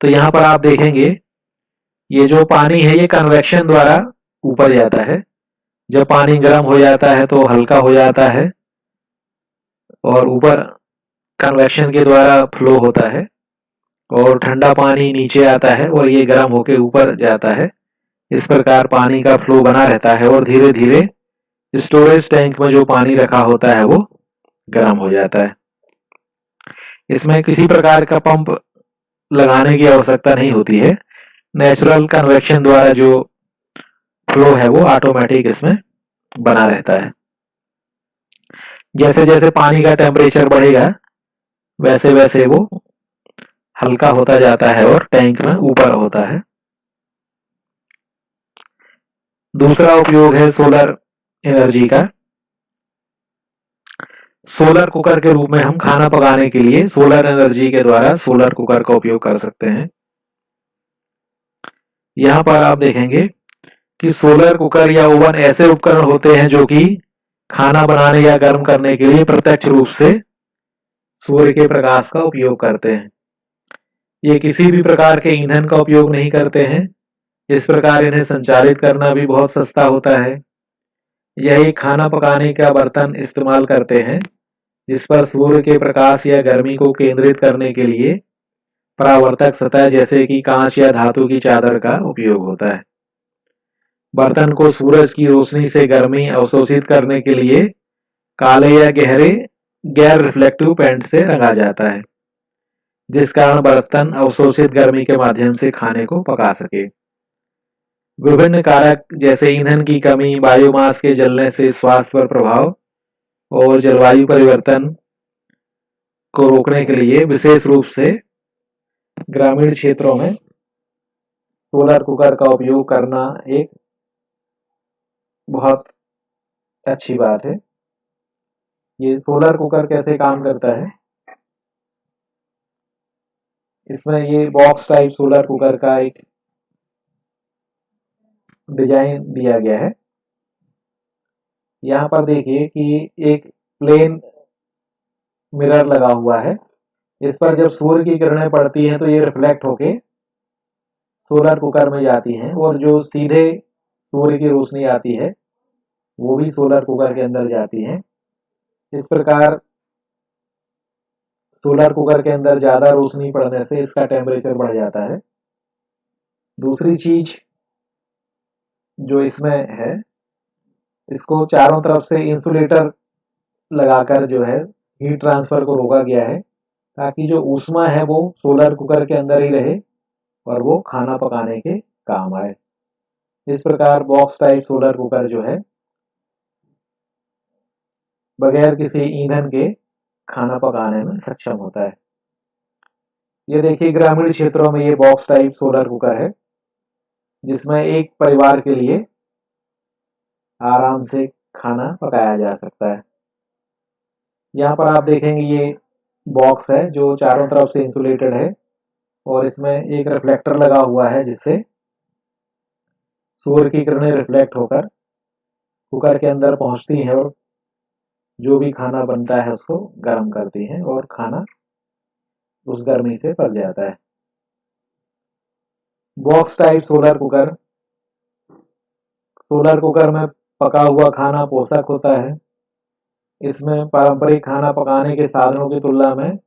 तो यहाँ पर आप देखेंगे ये जो पानी है ये कन्वेक्शन द्वारा ऊपर जाता है। जब पानी गर्म हो जाता है तो हल्का हो जाता है और ऊपर कन्वेक्शन के द्वारा फ्लो होता है और ठंडा पानी नीचे आता है और ये गर्म होके ऊपर जाता है। इस प्रकार पानी का फ्लो बना रहता है और धीरे धीरे स्टोरेज टैंक में जो पानी रखा होता है वो गर्म हो जाता है। इसमें किसी प्रकार का पंप लगाने की आवश्यकता नहीं होती है। नेचुरल कन्वेक्शन द्वारा जो फ्लो है वो ऑटोमेटिक इसमें बना रहता है। जैसे जैसे पानी का टेम्परेचर बढ़ेगा वैसे वैसे वो हल्का होता जाता है और टैंक में ऊपर होता है। दूसरा उपयोग है सोलर एनर्जी का। सोलर कुकर के रूप में हम खाना पकाने के लिए सोलर एनर्जी के द्वारा सोलर कुकर का उपयोग कर सकते हैं। यहाँ पर आप देखेंगे कि सोलर कुकर या ओवन ऐसे उपकरण होते हैं जो कि खाना बनाने या गर्म करने के लिए प्रत्यक्ष रूप से सूर्य के प्रकाश का उपयोग करते हैं। ये किसी भी प्रकार के ईंधन का उपयोग नहीं करते हैं। इस प्रकार इन्हें संचालित करना भी बहुत सस्ता होता है। यही खाना पकाने का बर्तन इस्तेमाल करते हैं जिस पर सूर्य के प्रकाश या गर्मी को केंद्रित करने के लिए परावर्तक सतह जैसे कि कांच या धातु की चादर का उपयोग होता है। बर्तन को सूरज की रोशनी से गर्मी अवशोषित करने के लिए काले या गहरे गैर रिफ्लेक्टिव पेंट से रंगा जाता है, जिस कारण बर्तन अवशोषित गर्मी के माध्यम से खाने को पका सके। विभिन्न कारक जैसे ईंधन की कमी, बायोमास के जलने से स्वास्थ्य पर प्रभाव और जलवायु परिवर्तन को रोकने के लिए विशेष रूप से ग्रामीण क्षेत्रों में सोलर कुकर का उपयोग करना एक बहुत अच्छी बात है। ये सोलर कुकर कैसे काम करता है, इसमें ये बॉक्स टाइप सोलर कुकर का एक डिजाइन दिया गया है। यहाँ पर देखिए कि एक प्लेन मिरर लगा हुआ है। इस पर जब सूर्य की किरणें पड़ती हैं तो ये रिफ्लेक्ट होके सोलर कुकर में जाती हैं और जो सीधे सूर्य की रोशनी आती है वो भी सोलर कुकर के अंदर जाती है। इस प्रकार सोलर कुकर के अंदर ज्यादा रोशनी पड़ने से इसका टेम्परेचर बढ़ जाता है। दूसरी चीज जो इसमें है, इसको चारों तरफ से इंसुलेटर लगाकर जो है हीट ट्रांसफर को रोका गया है ताकि जो ऊष्मा है वो सोलर कुकर के अंदर ही रहे और वो खाना पकाने के काम आए। इस प्रकार बॉक्स टाइप सोलर कुकर जो है बगैर किसी ईंधन के खाना पकाने में सक्षम होता है। ये देखिए ग्रामीण क्षेत्रों में ये बॉक्स टाइप सोलर कुकर है जिसमें एक परिवार के लिए आराम से खाना पकाया जा सकता है। यहाँ पर आप देखेंगे ये बॉक्स है जो चारों तरफ से इंसुलेटेड है और इसमें एक रिफ्लेक्टर लगा हुआ है जिससे सूर्य की किरणें रिफ्लेक्ट होकर कुकर के अंदर पहुंचती हैं और जो भी खाना बनता है उसको गर्म करती हैं और खाना उस गर्मी से पक जाता है। बॉक्स टाइप सोलर कुकर में पका हुआ खाना पोषक होता है। इसमें पारंपरिक खाना पकाने के साधनों की तुलना में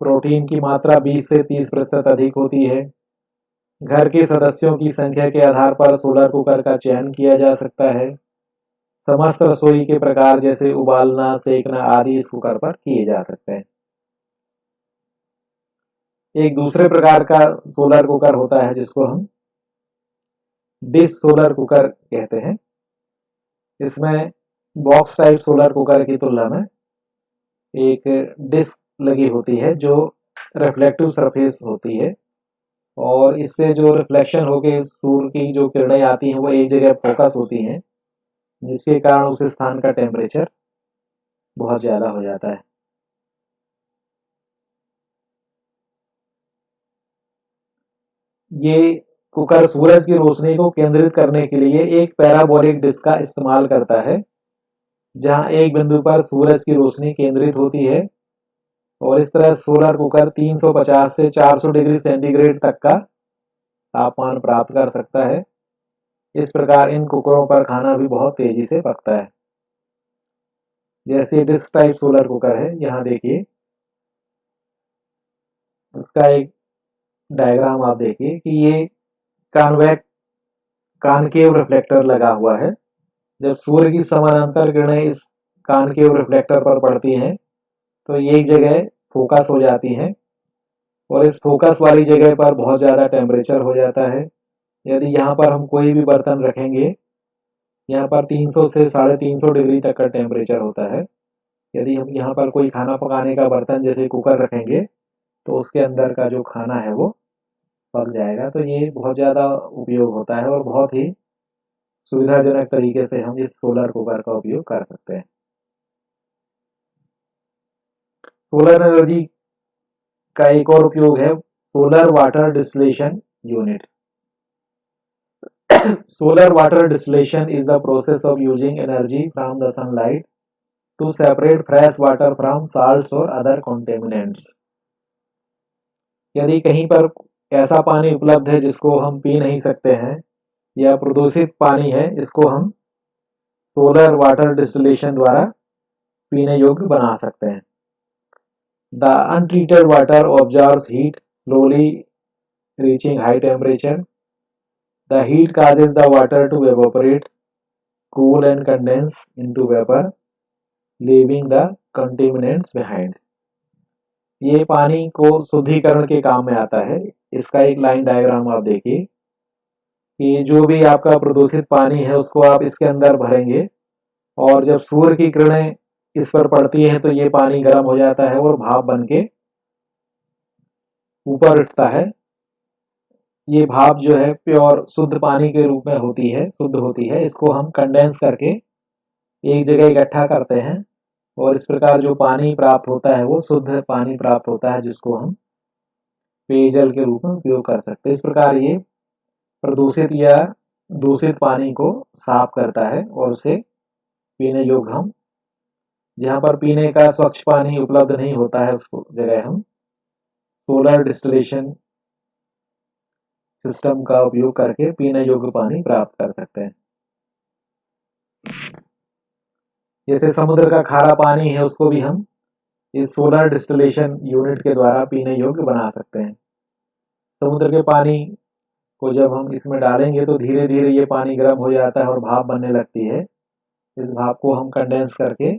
प्रोटीन की मात्रा 20 से 30% अधिक होती है। घर के सदस्यों की संख्या के आधार पर सोलर कुकर का चयन किया जा सकता है। समस्त रसोई के प्रकार जैसे उबालना, सेकना आदि इस कुकर पर किए जा सकते हैं। एक दूसरे प्रकार का सोलर कुकर होता है जिसको हम डिश सोलर कुकर कहते हैं। इसमें बॉक्स टाइप सोलर कुकर की तुलना में एक डिस्क लगी होती है जो रिफ्लेक्टिव सरफेस होती है और इससे जो रिफ्लेक्शन होके सूर्य की जो किरणें आती हैं वो एक जगह फोकस होती हैं, जिसके कारण उस स्थान का टेम्परेचर बहुत ज्यादा हो जाता है। ये कुकर सूरज की रोशनी को केंद्रित करने के लिए एक पैराबोलिक डिस्क का इस्तेमाल करता है, जहां एक बिंदु पर सूरज की रोशनी केंद्रित होती है और इस तरह सोलर कुकर 350 से 400 डिग्री सेंटीग्रेड तक का तापमान प्राप्त कर सकता है। इस प्रकार इन कुकरों पर खाना भी बहुत तेजी से पकता है। जैसे डिस्क टाइप सोलर कुकर है, यहाँ देखिए इसका एक डायग्राम आप देखिए कि ये कॉनकेव रिफ्लेक्टर लगा हुआ है। जब सूर्य की समानांतर किरणें इस कॉनकेव रिफ्लेक्टर पर पड़ती हैं तो ये एक जगह फोकस हो जाती हैं और इस फोकस वाली जगह पर बहुत ज़्यादा टेम्परेचर हो जाता है। यदि यहाँ पर हम कोई भी बर्तन रखेंगे, यहाँ पर 300 से 350 डिग्री तक का टेम्परेचर होता है। यदि हम यहाँ पर कोई खाना पकाने का बर्तन जैसे कुकर रखेंगे तो उसके अंदर का जो खाना है वो पक जाएगा। तो ये बहुत ज़्यादा उपयोग होता है और बहुत ही सुविधाजनक तरीके से हम इस सोलर कुकर का उपयोग कर सकते हैं। सोलर एनर्जी का एक और उपयोग है solar water distillation unit. Solar water distillation is the process of using energy from the sunlight to separate fresh water from salts or other contaminants. यदि कहीं पर ऐसा पानी उपलब्ध है जिसको हम पी नहीं सकते हैं या प्रदूषित पानी है, इसको हम सोलर वाटर डिस्टिलेशन द्वारा पीने योग्य बना सकते हैं। The untreated water absorbs heat, slowly reaching high temperature. The heat causes the water to evaporate, cool and condense into vapor, leaving the contaminants behind. ये पानी को शुद्धिकरण के काम में आता है। इसका एक लाइन डायग्राम आप देखिए कि जो भी आपका प्रदूषित पानी है उसको आप इसके अंदर भरेंगे और जब सूर्य की किरणें इस पर पड़ती हैं तो ये पानी गर्म हो जाता है और भाप बन के ऊपर उठता है। ये भाप जो है प्योर शुद्ध पानी के रूप में होती है, शुद्ध होती है। इसको हम कंडेंस करके एक जगह इकट्ठा करते हैं और इस प्रकार जो पानी प्राप्त होता है वो शुद्ध पानी प्राप्त होता है जिसको हम पेयजल के रूप में उपयोग कर सकते हैं। इस प्रकार ये प्रदूषित या दूषित पानी को साफ करता है और उसे पीने योग्य हम, जहाँ पर पीने का स्वच्छ पानी उपलब्ध नहीं होता है उसको जगह हम सोलर डिस्टिलेशन सिस्टम का उपयोग करके पीने योग्य पानी प्राप्त कर सकते हैं। जैसे समुद्र का खारा पानी है उसको भी हम इस सोलर डिस्टिलेशन यूनिट के द्वारा पीने योग्य बना सकते हैं। समुद्र के पानी को जब हम इसमें डालेंगे तो धीरे धीरे ये पानी गर्म हो जाता है और भाप बनने लगती है। इस भाप को हम कंडेंस करके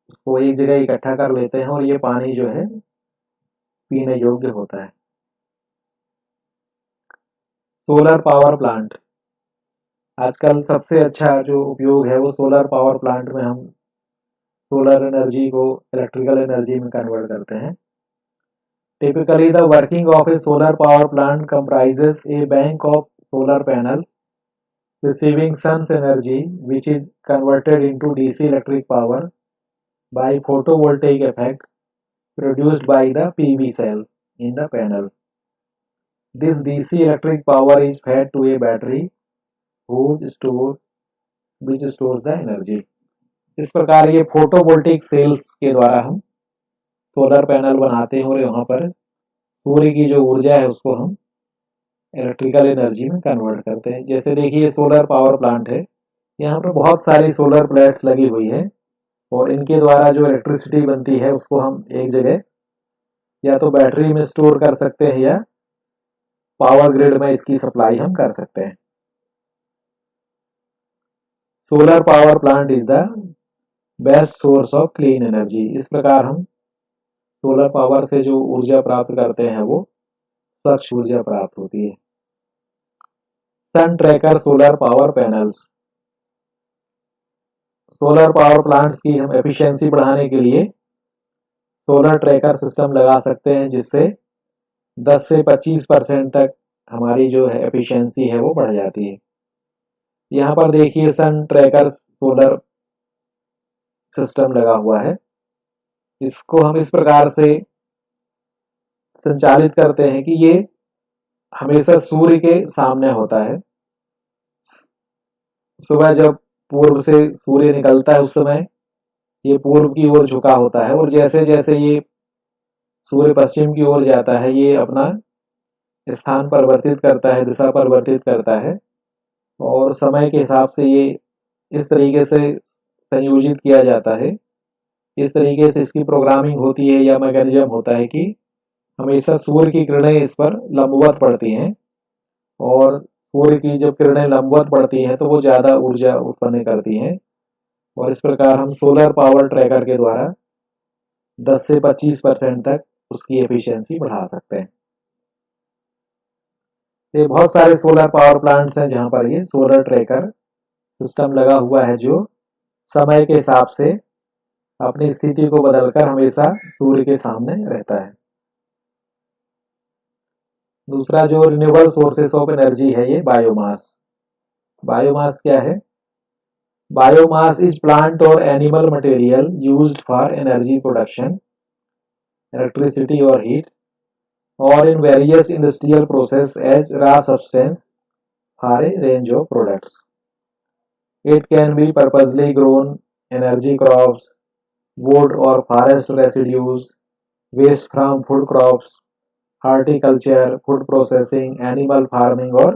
उसको एक जगह इकट्ठा कर लेते हैं और ये पानी जो है पीने योग्य होता है। सोलर पावर प्लांट आजकल सबसे अच्छा जो उपयोग है वो सोलर पावर प्लांट में हम सोलर एनर्जी को इलेक्ट्रिकल एनर्जी में कन्वर्ट करते हैं। Typically the working of A solar power plant comprises A bank of solar panels receiving sun's energy which is converted into DC electric power by photovoltaic effect produced by the PV cell in the panel. This DC electric power is fed to a battery which stores the energy. इस प्रकार ये फोटोवोल्टिक सेल्स के द्वारा हम सोलर पैनल बनाते हैं और यहाँ पर सूर्य की जो ऊर्जा है उसको हम इलेक्ट्रिकल एनर्जी में कन्वर्ट करते हैं। जैसे देखिए सोलर पावर प्लांट है, यहाँ पर बहुत सारी सोलर प्लेट्स लगी हुई है और इनके द्वारा जो इलेक्ट्रिसिटी बनती है उसको हम एक जगह या तो बैटरी में स्टोर कर सकते हैं या पावर ग्रिड में इसकी सप्लाई हम कर सकते हैं। Solar power plant is the best source of clean energy. इस प्रकार हम सोलर पावर से जो ऊर्जा प्राप्त करते हैं वो स्वच्छ ऊर्जा प्राप्त होती है। Sun tracker solar power panels, solar power plants की हम एफिशिएंसी बढ़ाने के लिए सोलर ट्रैकर सिस्टम लगा सकते हैं जिससे 10 से 25% तक हमारी जो है एफिशिएंसी है वो बढ़ जाती है। यहाँ पर देखिए सन ट्रैकर सोलर सिस्टम लगा हुआ है। इसको हम इस प्रकार से संचालित करते हैं कि ये हमेशा सूर्य के सामने होता है। सुबह जब पूर्व से सूर्य निकलता है उस समय ये पूर्व की ओर झुका होता है और जैसे जैसे ये सूर्य पश्चिम की ओर जाता है ये अपना स्थान परिवर्तित करता है, दिशा परिवर्तित करता है और समय के हिसाब से ये इस तरीके से संयोजित किया जाता है, इस तरीके से इसकी प्रोग्रामिंग होती है या मैकेनिज्म होता है कि हमेशा सूर्य की किरणें इस पर लंबवत पड़ती हैं और सूर्य की जब किरणें लंबवत पड़ती हैं तो वो ज़्यादा ऊर्जा उत्पन्न करती हैं और इस प्रकार हम सोलर पावर ट्रैकर के द्वारा 10 से 25% तक उसकी एफिशिएंसी बढ़ा सकते हैं। ये बहुत सारे सोलर पावर प्लांट्स हैं जहां पर ये सोलर ट्रैकर सिस्टम लगा हुआ है जो समय के हिसाब से अपनी स्थिति को बदलकर हमेशा सूर्य के सामने रहता है। दूसरा जो रिन्यूएबल सोर्सेस ऑफ एनर्जी है ये बायोमास। बायोमास क्या है? बायोमास इज प्लांट और animal material used for energy production, electricity और heat, or in various industrial process as raw substance for a range of products. It can be purposely grown, energy crops, wood or forest residues, waste from food crops, horticulture, food processing, animal farming or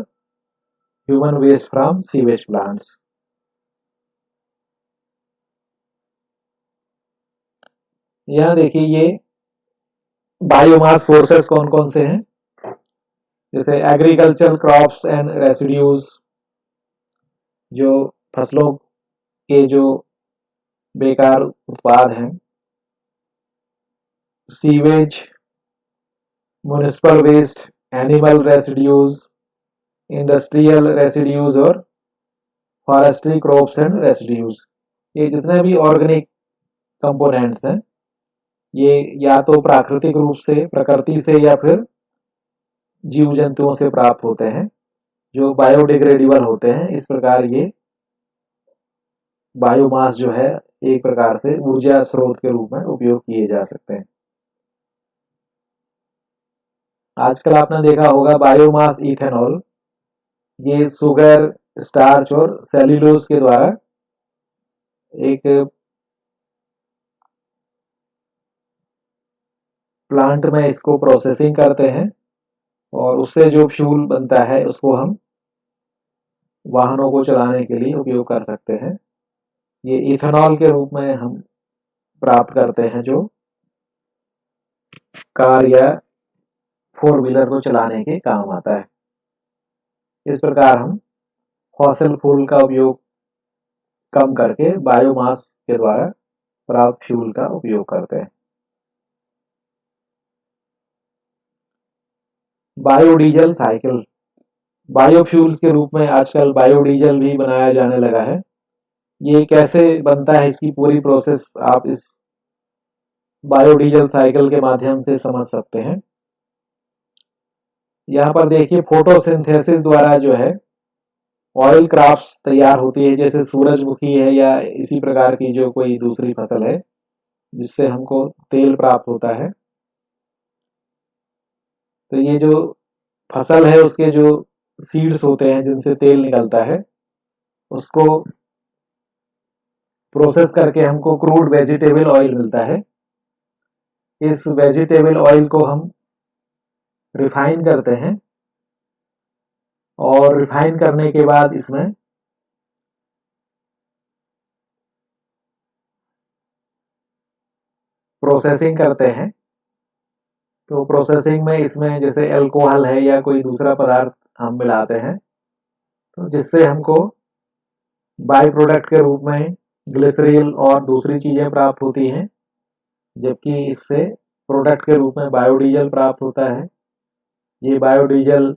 human waste from sewage plants. यहाँ देखिए ये बायोमास सोर्सेस कौन कौन से हैं, जैसे एग्रीकल्चर क्रॉप्स एंड रेसिड्यूज, जो फसलों के जो बेकार उत्पाद हैं, sewage, municipal waste, animal residues, industrial residues और फॉरेस्ट्री क्रॉप्स एंड रेसिड्यूज। ये जितने भी ऑर्गेनिक कंपोनेंट्स हैं ये या तो प्राकृतिक रूप से प्रकृति से या फिर जीव जंतुओं से प्राप्त होते हैं जो बायोडिग्रेडेबल होते हैं। इस प्रकार ये बायोमास जो है एक प्रकार से ऊर्जा स्रोत के रूप में उपयोग किए जा सकते हैं। आजकल आपने देखा होगा बायोमास इथेनॉल, ये शुगर, स्टार्च और सेल्यूलोज के द्वारा एक प्लांट में इसको प्रोसेसिंग करते हैं और उससे जो फ्यूल बनता है उसको हम वाहनों को चलाने के लिए उपयोग कर सकते हैं। ये इथेनॉल के रूप में हम प्राप्त करते हैं जो कार या 4 व्हीलर को चलाने के काम आता है। इस प्रकार हम फॉसिल फ्यूल का उपयोग कम करके बायोमास के द्वारा प्राप्त फ्यूल का उपयोग करते हैं। बायोडीजल साइकिल, बायोफ्यूल्स के रूप में आजकल बायोडीजल भी बनाया जाने लगा है। ये कैसे बनता है इसकी पूरी प्रोसेस आप इस बायोडीजल साइकिल के माध्यम से समझ सकते हैं। यहाँ पर देखिए फोटोसिंथेसिस द्वारा जो है ऑयल क्राफ्ट्स तैयार होती है, जैसे सूरजमुखी है या इसी प्रकार की जो कोई दूसरी फसल है जिससे हमको तेल प्राप्त होता है। तो ये जो फसल है उसके जो सीड्स होते हैं जिनसे तेल निकलता है उसको प्रोसेस करके हमको क्रूड वेजिटेबल ऑयल मिलता है। इस वेजिटेबल ऑयल को हम रिफाइन करते हैं और रिफाइन करने के बाद इसमें प्रोसेसिंग करते हैं। तो प्रोसेसिंग में इसमें जैसे अल्कोहल है या कोई दूसरा पदार्थ हम मिलाते हैं तो जिससे हमको बाई प्रोडक्ट के रूप में ग्लिसरीन और दूसरी चीजें प्राप्त होती हैं, जबकि इससे प्रोडक्ट के रूप में बायोडीजल प्राप्त होता है। ये बायोडीजल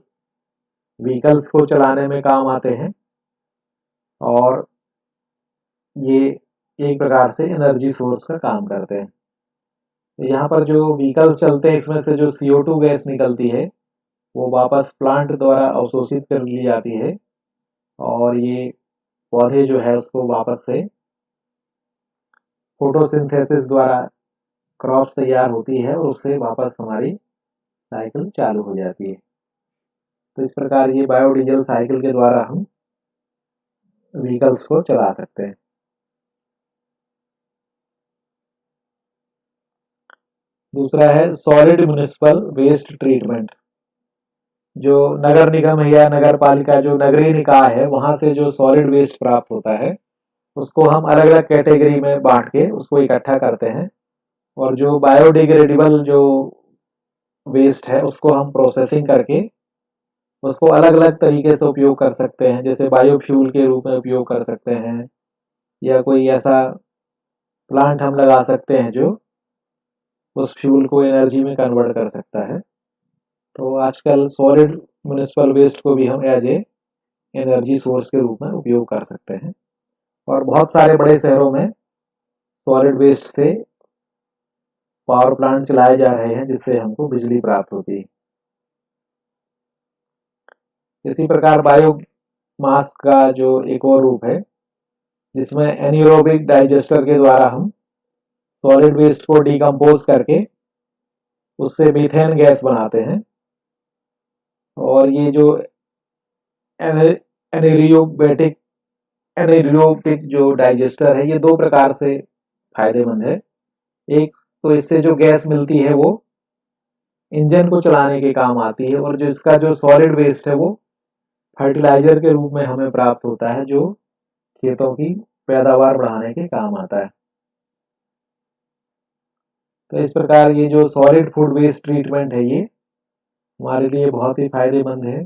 व्हीकल्स को चलाने में काम आते हैं और ये एक प्रकार से एनर्जी सोर्स का काम करते हैं। तो यहाँ पर जो व्हीकल्स चलते हैं इसमें से जो CO2 गैस निकलती है वो वापस प्लांट द्वारा अवशोषित कर ली जाती है और ये पौधे जो है उसको वापस से फोटोसिंथेसिस द्वारा क्रॉप्स तैयार होती है और उससे वापस हमारी साइकिल चालू हो जाती है। तो इस प्रकार ये बायोडीजल साइकिल के द्वारा हम व्हीकल्स को चला सकते हैं। दूसरा है सॉलिड म्युनिसिपल वेस्ट ट्रीटमेंट। जो नगर निगम है या नगर पालिका जो नगरीय निकाय है वहां से जो सॉलिड वेस्ट प्राप्त होता है उसको हम अलग अलग कैटेगरी में बांट के उसको इकट्ठा करते हैं और जो बायोडिग्रेडेबल जो वेस्ट है उसको हम प्रोसेसिंग करके उसको अलग अलग तरीके से उपयोग कर सकते हैं, जैसे बायोफ्यूल के रूप में उपयोग कर सकते हैं या कोई ऐसा प्लांट हम लगा सकते हैं जो उस फ्यूल को एनर्जी में कन्वर्ट कर सकता है। तो आजकल सॉलिड म्युनिसिपल वेस्ट को भी हम एज ए एनर्जी सोर्स के रूप में उपयोग कर सकते हैं और बहुत सारे बड़े शहरों में सॉलिड वेस्ट से पावर प्लांट चलाए जा रहे हैं जिससे हमको बिजली प्राप्त होती है। इसी प्रकार मास का जो एक और रूप है, जिसमें एनिरोबिक डाइजेस्टर के द्वारा हम सॉलिड वेस्ट को डिकम्पोज करके उससे मीथेन गैस बनाते हैं। और ये जो एनेरियोबैटिक एनेरियोबिक जो डाइजेस्टर है, ये दो प्रकार से फायदेमंद है। एक तो इससे जो गैस मिलती है वो इंजन को चलाने के काम आती है, और जो इसका जो सॉलिड वेस्ट है वो फर्टिलाइजर के रूप में हमें प्राप्त होता है, जो खेतों की पैदावार बढ़ाने के काम आता है। तो इस प्रकार ये जो सॉलिड फूड वेस्ट ट्रीटमेंट है, ये हमारे लिए बहुत ही फायदेमंद है।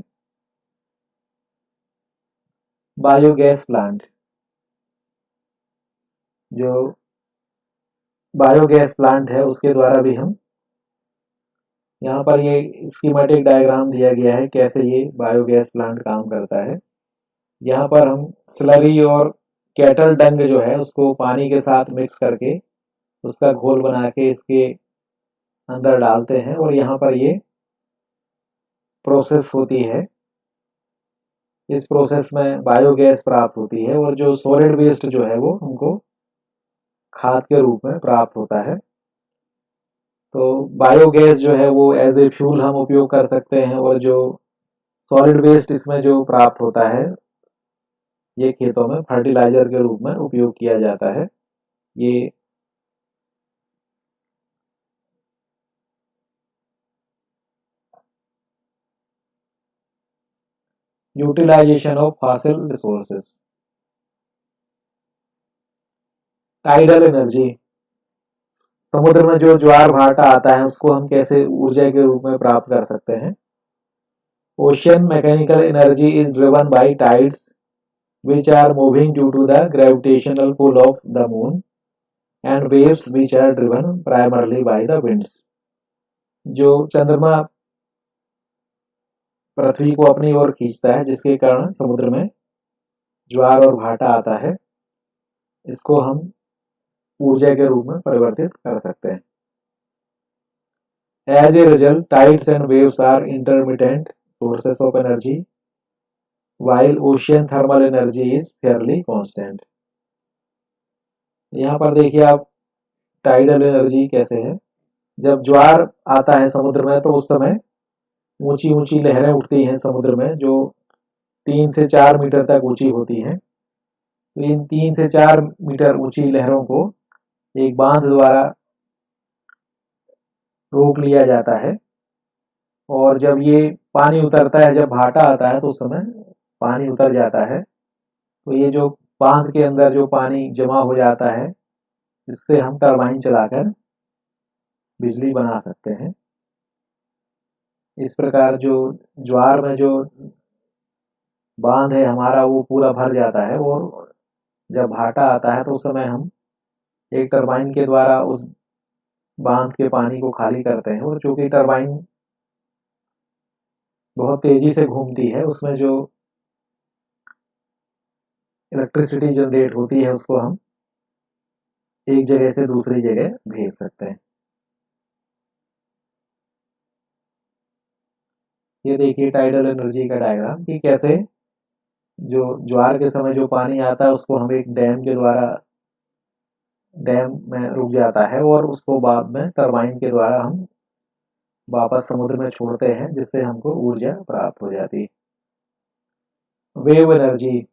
बायोगैस प्लांट, जो बायोगैस प्लांट है उसके द्वारा भी हम, यहाँ पर ये स्कीमेटिक डायग्राम दिया गया है कैसे ये बायोगैस प्लांट काम करता है। यहाँ पर हम स्लरी और कैटल डंग जो है उसको पानी के साथ मिक्स करके उसका घोल बना के इसके अंदर डालते हैं, और यहाँ पर ये प्रोसेस होती है। इस प्रोसेस में बायोगैस प्राप्त होती है, और जो सॉलिड वेस्ट जो है वो हमको खाद के रूप में प्राप्त होता है। तो बायोगैस जो है वो एज ए फ्यूल हम उपयोग कर सकते हैं, और जो सॉलिड वेस्ट इसमें जो प्राप्त होता है ये खेतों में फर्टिलाइजर के रूप में उपयोग किया जाता है। ये utilization of fossil resources. Tidal energy, समुद्र में जो ज्वार भाटा आता है उसको हम कैसे ऊर्जा के रूप में प्राप्त कर सकते हैं। Ocean mechanical energy is driven by tides which are moving due to the gravitational pull of the moon, and waves which are driven primarily by the winds। जो चंद्रमा पृथ्वी को अपनी ओर खींचता है, जिसके कारण समुद्र में ज्वार और भाटा आता है, इसको हम ऊर्जा के रूप में परिवर्तित कर सकते हैं। As a result, tides and waves are intermittent sources of energy, while ocean thermal energy is fairly constant। यहाँ पर देखिए आप टाइडल एनर्जी कैसे है। जब ज्वार आता है समुद्र में तो उस समय ऊंची ऊंची लहरें उठती हैं समुद्र में, जो 3 से 4 मीटर तक ऊंची होती हैं। तो इन 3 से 4 मीटर ऊंची लहरों को एक बांध द्वारा रोक लिया जाता है, और जब ये पानी उतरता है, जब भाटा आता है तो उस समय पानी उतर जाता है। तो ये जो बांध के अंदर जो पानी जमा हो जाता है, इससे हम टरबाइन चलाकर बिजली बना सकते हैं। इस प्रकार जो ज्वार में जो बांध है हमारा वो पूरा भर जाता है, और जब भाटा आता है तो उस समय हम एक टरबाइन के द्वारा उस बांध के पानी को खाली करते हैं। और चूंकि टरबाइन बहुत तेजी से घूमती है, उसमें जो इलेक्ट्रिसिटी जनरेट होती है उसको हम एक जगह से दूसरी जगह भेज सकते हैं। ये देखिए टाइडल एनर्जी का डायग्राम कि कैसे जो ज्वार के समय जो पानी आता है उसको हम एक डैम के द्वारा, डैम में रुक जाता है, और उसको बाद में टरबाइन के द्वारा हम वापस समुद्र में छोड़ते हैं, जिससे हमको ऊर्जा प्राप्त हो जाती है। वेव एनर्जी,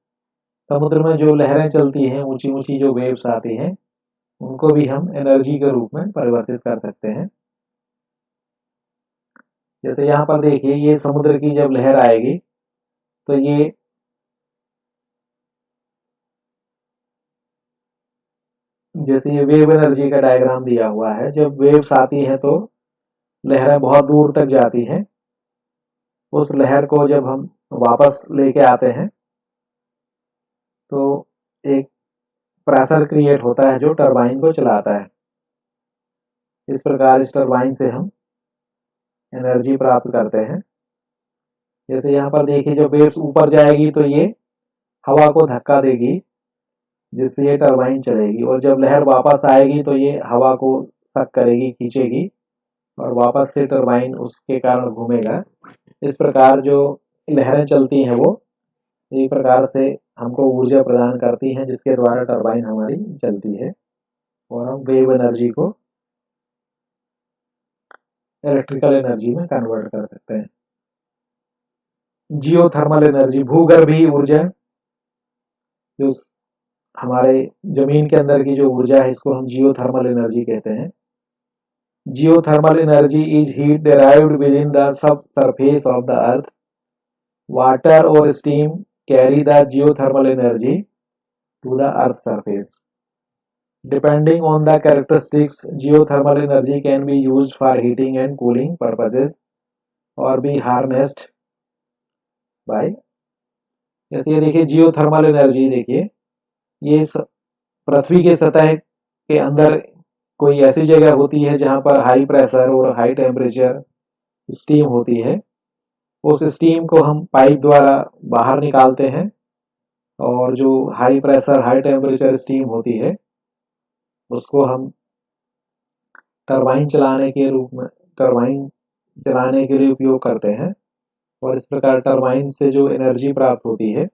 समुद्र में जो लहरें चलती हैं, ऊंची ऊंची जो वेव्स आती हैं, उनको भी हम एनर्जी के रूप में परिवर्तित कर सकते हैं। जैसे यहाँ पर देखिए ये समुद्र की जब लहर आएगी तो ये जैसे ये वेव एनर्जी का डायग्राम दिया हुआ है, जब वेव्स आती हैं तो लहरें बहुत दूर तक जाती हैं। उस लहर को जब हम वापस लेके आते हैं तो एक प्रेशर क्रिएट होता है जो टरबाइन को चलाता है। इस प्रकार इस टरबाइन से हम एनर्जी प्राप्त करते हैं। जैसे यहाँ पर देखिए जब वेव्स ऊपर जाएगी तो ये हवा को धक्का देगी, जिससे ये टरबाइन चलेगी, और जब लहर वापस आएगी तो ये हवा को सक करेगी, खींचेगी, और वापस से टरबाइन उसके कारण घूमेगा। इस प्रकार जो लहरें चलती हैं वो एक प्रकार से हमको ऊर्जा प्रदान करती हैं, जिसके द्वारा टरबाइन हमारी चलती है और हम वेव एनर्जी को इलेक्ट्रिकल एनर्जी में कन्वर्ट कर सकते हैं। जियोथर्मल एनर्जी, भूगर्भीय ऊर्जा, जो हमारे जमीन के अंदर की जो ऊर्जा है, इसको हम जियोथर्मल एनर्जी कहते हैं। Geothermal energy is heat derived within the subsurface of the earth. Water or steam carry the geothermal energy to the earth's surface. Depending on the characteristics, geothermal energy can be used for heating and cooling purposes or be harnessed by, जैसे ये देखिए जियोथर्मल एनर्जी, देखिए ये पृथ्वी के सतह के अंदर कोई ऐसी जगह होती है जहां पर हाई प्रेशर और हाई टेम्परेचर स्टीम होती है। उस स्टीम को हम पाइप द्वारा बाहर निकालते हैं और जो high pressure high temperature steam होती है उसको हम टरबाइन चलाने के रूप में, टरबाइन चलाने के लिए उपयोग करते हैं। और इस प्रकार टरबाइन से जो एनर्जी प्राप्त होती है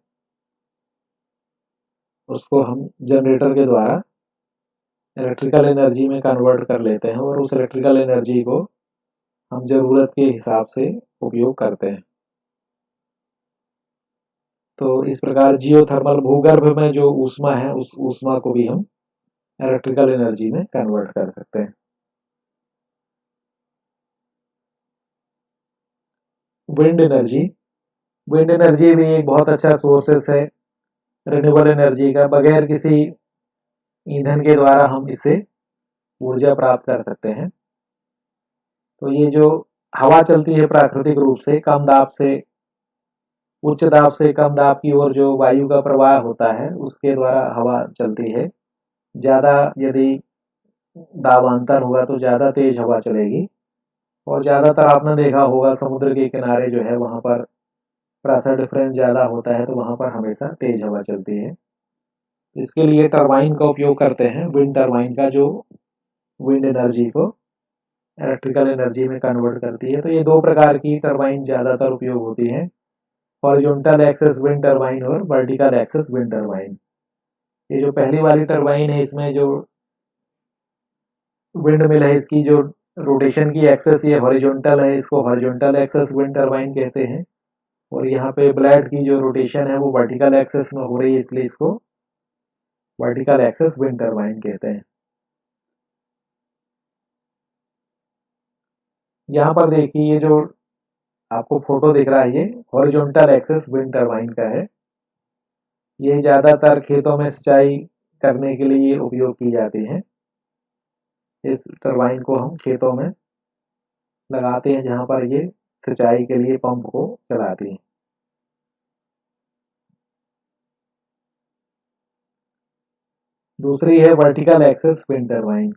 उसको हम जनरेटर के द्वारा इलेक्ट्रिकल एनर्जी में कन्वर्ट कर लेते हैं और उस इलेक्ट्रिकल एनर्जी को हम जरूरत के हिसाब से उपयोग करते हैं। तो इस प्रकार जियोथर्मल, भूगर्भ में जो ऊष्मा है उस ऊष्मा को भी हम इलेक्ट्रिकल एनर्जी में कन्वर्ट कर सकते हैं। विंड एनर्जी, विंड एनर्जी भी एक बहुत अच्छा सोर्सेस है रिन्यूएबल एनर्जी का। बगैर किसी ईंधन के द्वारा हम इससे ऊर्जा प्राप्त कर सकते हैं। तो ये जो हवा चलती है प्राकृतिक रूप से, कम दाब से उच्च दाब से कम दाब की ओर जो वायु का प्रवाह होता है उसके द्वारा हवा चलती है। ज़्यादा यदि दाबांतर होगा तो ज़्यादा तेज हवा चलेगी और ज़्यादातर आपने देखा होगा समुद्र के किनारे जो है वहाँ पर प्रेशर डिफरेंस ज़्यादा होता है, तो वहाँ पर हमेशा तेज हवा चलती है। इसके लिए टरबाइन का उपयोग करते हैं, विंड टरबाइन का, जो विंड एनर्जी को इलेक्ट्रिकल एनर्जी में कन्वर्ट करती है। तो ये दो प्रकार की टरबाइन ज़्यादातर उपयोग होती हैं, हॉरिजॉन्टल एक्सेस विंड टरबाइन और वर्टिकल एक्सेस विंड टरबाइन। ये जो पहली वाली टरबाइन है इसमें जो विंड मिल है इसकी जो रोटेशन की एक्सेस ये हॉरिजॉन्टल है, इसको हॉरिजॉन्टल एक्सेस विंड टरबाइन कहते हैं। और यहाँ पे ब्लेड की जो रोटेशन है वो वर्टिकल एक्सेस में हो रही है, इसलिए इसको वर्टिकल एक्सेस विंड टरबाइन कहते हैं। यहाँ पर देखिए ये जो आपको फोटो दिख रहा है ये हॉरिजॉन्टल एक्सेस विंड टरबाइन का है। ये ज़्यादातर खेतों में सिंचाई करने के लिए उपयोग की जाती है। इस टरबाइन को हम खेतों में लगाते हैं जहाँ पर ये सिंचाई के लिए पंप को चलाती है। दूसरी है वर्टिकल एक्सेस विंड टरबाइन।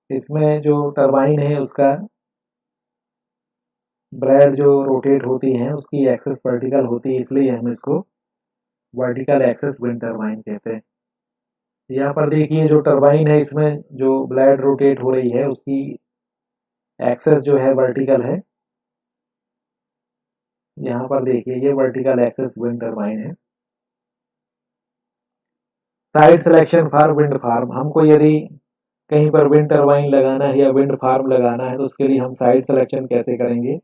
इसमें जो टरबाइन है उसका ब्लेड जो रोटेट होती है उसकी एक्सेस वर्टिकल होती है, इसलिए हम इसको वर्टिकल एक्सेस विंड टरबाइन कहते हैं। यहाँ पर देखिए जो टरबाइन है इसमें जो ब्लेड रोटेट हो रही है उसकी एक्सेस जो है वर्टिकल है। यहाँ पर देखिए ये वर्टिकल एक्सेस विंड टरबाइन है। Site selection for wind farm, हमको यदि कहीं पर विंड टरबाइन लगाना है या विंड फार्म लगाना है तो उसके लिए हम साइट सिलेक्शन कैसे करेंगे।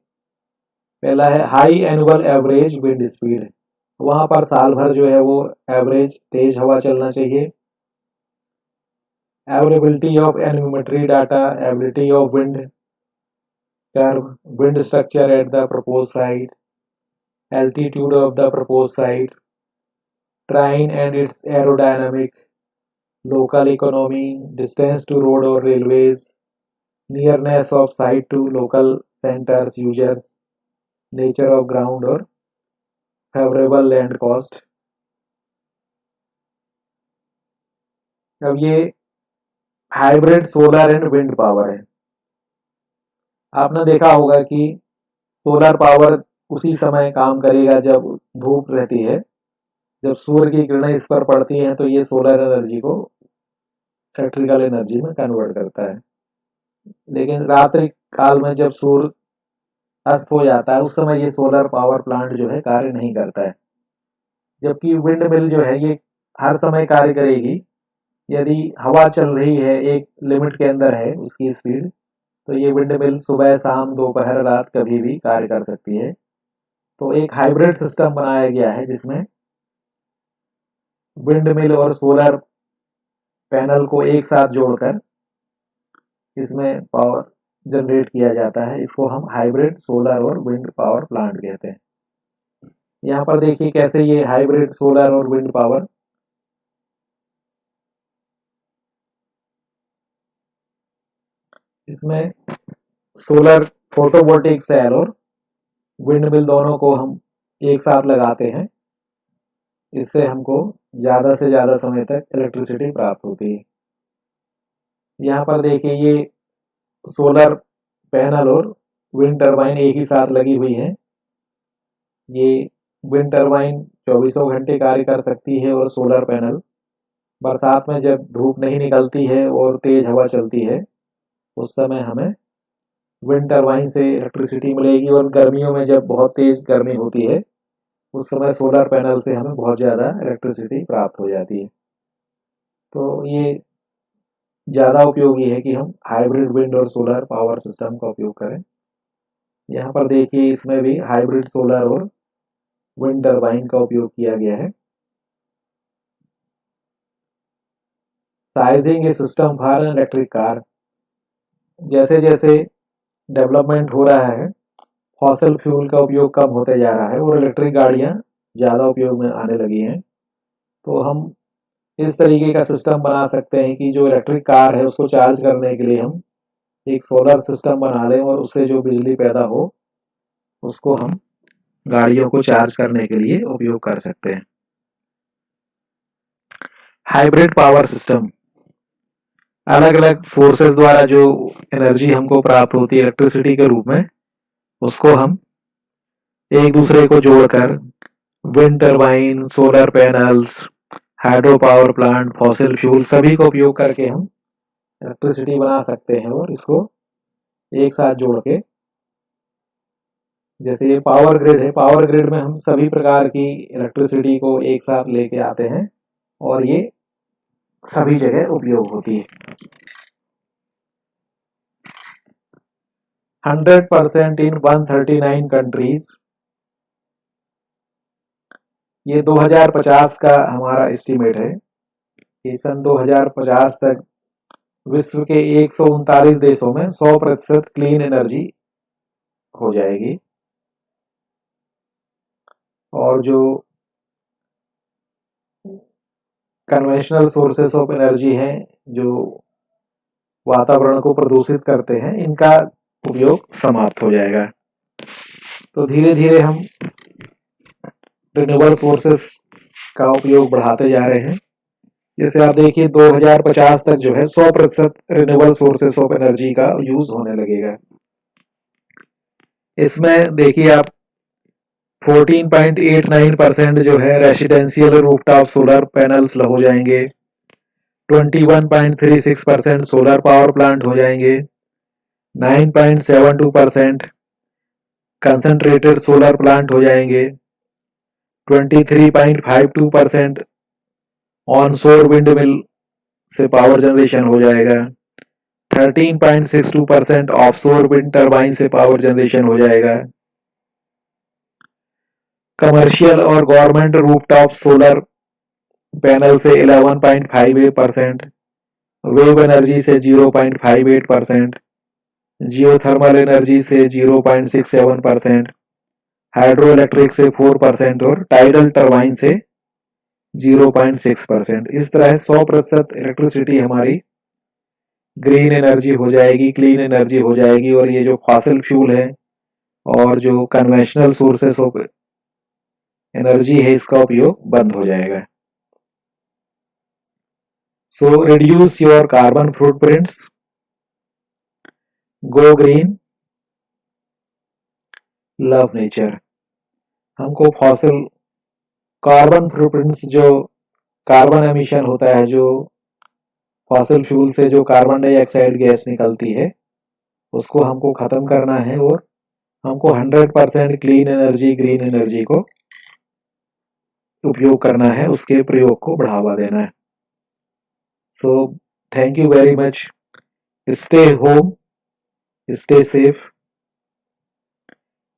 पहला है high annual average wind speed, वहां पर साल भर जो है वो एवरेज तेज हवा चलना चाहिए। Availability of anemometry data, ability of wind curve, wind structure at the propose site, altitude of the propose site, terrain and its aerodynamic, local economy, distance to road or railways, nearness of site to local centers users, nature of ground or favorable land cost। अब ये hybrid solar and wind power है। आपने देखा होगा कि सोलर पावर उसी समय काम करेगा जब धूप रहती है, जब सूर्य की किरणें इस पर पड़ती हैं तो ये सोलर एनर्जी को इलेक्ट्रिकल एनर्जी में कन्वर्ट करता है। लेकिन रात्रि काल में जब सूर्य अस्त हो जाता है, उस समय ये सोलर पावर प्लांट जो है कार्य नहीं करता है। जबकि विंड मिल जो है ये हर समय कार्य करेगी। यदि हवा चल रही है, एक लिमिट के अंदर है उसकी स्पीड, तो ये विंड मिल सुबह शाम दोपहर रात कभी भी कार्य कर सकती है। तो एक हाइब्रिड सिस्टम बनाया गया है जिसमें विंड मिल और सोलर पैनल को एक साथ जोड़कर इसमें पावर जनरेट किया जाता है। इसको हम हाइब्रिड सोलर और विंड पावर प्लांट कहते हैं। यहाँ पर देखिए कैसे ये हाइब्रिड सोलर और विंड पावर इसमें सोलर फोटोवोल्टिक सेल और विंड मिल दोनों को हम एक साथ लगाते हैं। इससे हमको ज़्यादा से ज़्यादा समय तक इलेक्ट्रिसिटी प्राप्त होती है। यहाँ पर देखिए ये सोलर पैनल और विंड टरबाइन एक ही साथ लगी हुई है। ये विंड टरबाइन 24 घंटे कार्य कर सकती है और सोलर पैनल बरसात में जब धूप नहीं निकलती है और तेज हवा चलती है उस समय हमें विंड टरबाइन से इलेक्ट्रिसिटी मिलेगी, और गर्मियों में जब बहुत तेज गर्मी होती है उस समय सोलर पैनल से हमें बहुत ज़्यादा इलेक्ट्रिसिटी प्राप्त हो जाती है। तो ये ज़्यादा उपयोगी है कि हम हाइब्रिड विंड और सोलर पावर सिस्टम का उपयोग करें। यहाँ पर देखिए इसमें भी हाइब्रिड सोलर और विंड टरबाइन का उपयोग किया गया है। Sizing A system for an electric car. जैसे जैसे डेवलपमेंट हो रहा है, फॉसिल फ्यूल का उपयोग कम होते जा रहा है और इलेक्ट्रिक गाड़ियाँ ज़्यादा उपयोग में आने लगी हैं। तो हम इस तरीके का सिस्टम बना सकते हैं कि जो इलेक्ट्रिक कार है उसको चार्ज करने के लिए हम एक सोलर सिस्टम बना लें और उससे जो बिजली पैदा हो उसको हम गाड़ियों को चार्ज करने के लिए उपयोग कर सकते हैं। हाइब्रिड पावर सिस्टम, अलग अलग सोर्सेज द्वारा जो एनर्जी हमको प्राप्त होती है इलेक्ट्रिसिटी के रूप में, उसको हम एक दूसरे को जोड़कर wind turbine, solar panels, hydro power plant, fossil fuel सभी को उपयोग करके हम इलेक्ट्रिसिटी बना सकते हैं। और इसको एक साथ जोड़ के, जैसे ये पावर ग्रिड है, पावर ग्रिड में हम सभी प्रकार की इलेक्ट्रिसिटी को एक साथ लेके आते हैं और ये सभी जगह उपयोग होती है। 100% इन 139 कंट्रीज। ये 2050 का हमारा एस्टीमेट है कि सन 2050 तक विश्व के 139 देशों में 100% क्लीन एनर्जी हो जाएगी। और जो कन्वेंशनल सोर्सेस ऑफ एनर्जी हैं जो वातावरण को प्रदूषित करते हैं, इनका उपयोग समाप्त हो जाएगा। तो धीरे धीरे हम रिन्यूएबल सोर्सेस का उपयोग बढ़ाते जा रहे हैं। जैसे आप देखिए 2050 तक जो है 100% रिन्यूएबल सोर्सेस ऑफ एनर्जी का यूज होने लगेगा। इसमें देखिए आप 14.89% जो है रेसिडेंशियल रूफटॉप सोलर पैनल्स हो जाएंगे, 21.36% सोलर पावर प्लांट हो जाएंगे, 9.72% कंसंट्रेटेड सोलर प्लांट हो जाएंगे, 23.52% ऑनशोर विंड मिल से पावर जनरेशन हो जाएगा, 13.62% ऑफशोर विंड टरबाइन से पावर जनरेशन हो जाएगा। कमर्शियल और गवर्नमेंट रूफटॉप सोलर पैनल से 11.58%, वेव एनर्जी से 0.58%, जियोथर्मल एनर्जी से 0.67%, हाइड्रो इलेक्ट्रिक से 4% और टाइडल टरबाइन से 0.6%। इस तरह 100% इलेक्ट्रिसिटी हमारी ग्रीन एनर्जी हो जाएगी, क्लीन एनर्जी हो जाएगी, और ये जो फॉसिल फ्यूल है और जो कन्वेंशनल सोर्सेस ऑफ एनर्जी है इसका उपयोग बंद हो जाएगा। So reduce your carbon footprints, go green, love nature. हमको फॉसिल कार्बन फुटप्रिंट्स, जो कार्बन एमिशन होता है, जो फॉसिल फ्यूल से जो कार्बन डाइऑक्साइड गैस निकलती है, उसको हमको खत्म करना है और हमको 100% क्लीन एनर्जी, ग्रीन एनर्जी को उपयोग करना है, उसके प्रयोग को बढ़ावा देना है। So thank you very much. Stay home, stay safe,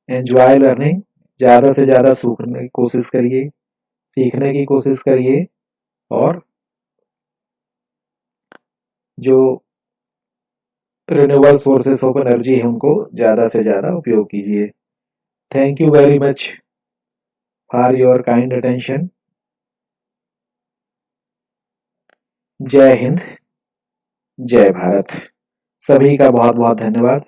enjoy learning. ज़्यादा से ज़्यादा सीखने की कोशिश करिए, सीखने की कोशिश करिए, और जो रिन्यूएबल सोर्सेस ऑफ एनर्जी है उनको ज़्यादा से ज़्यादा उपयोग कीजिए। Thank you very much for your kind attention. जय हिंद, जय भारत। सभी का बहुत बहुत धन्यवाद।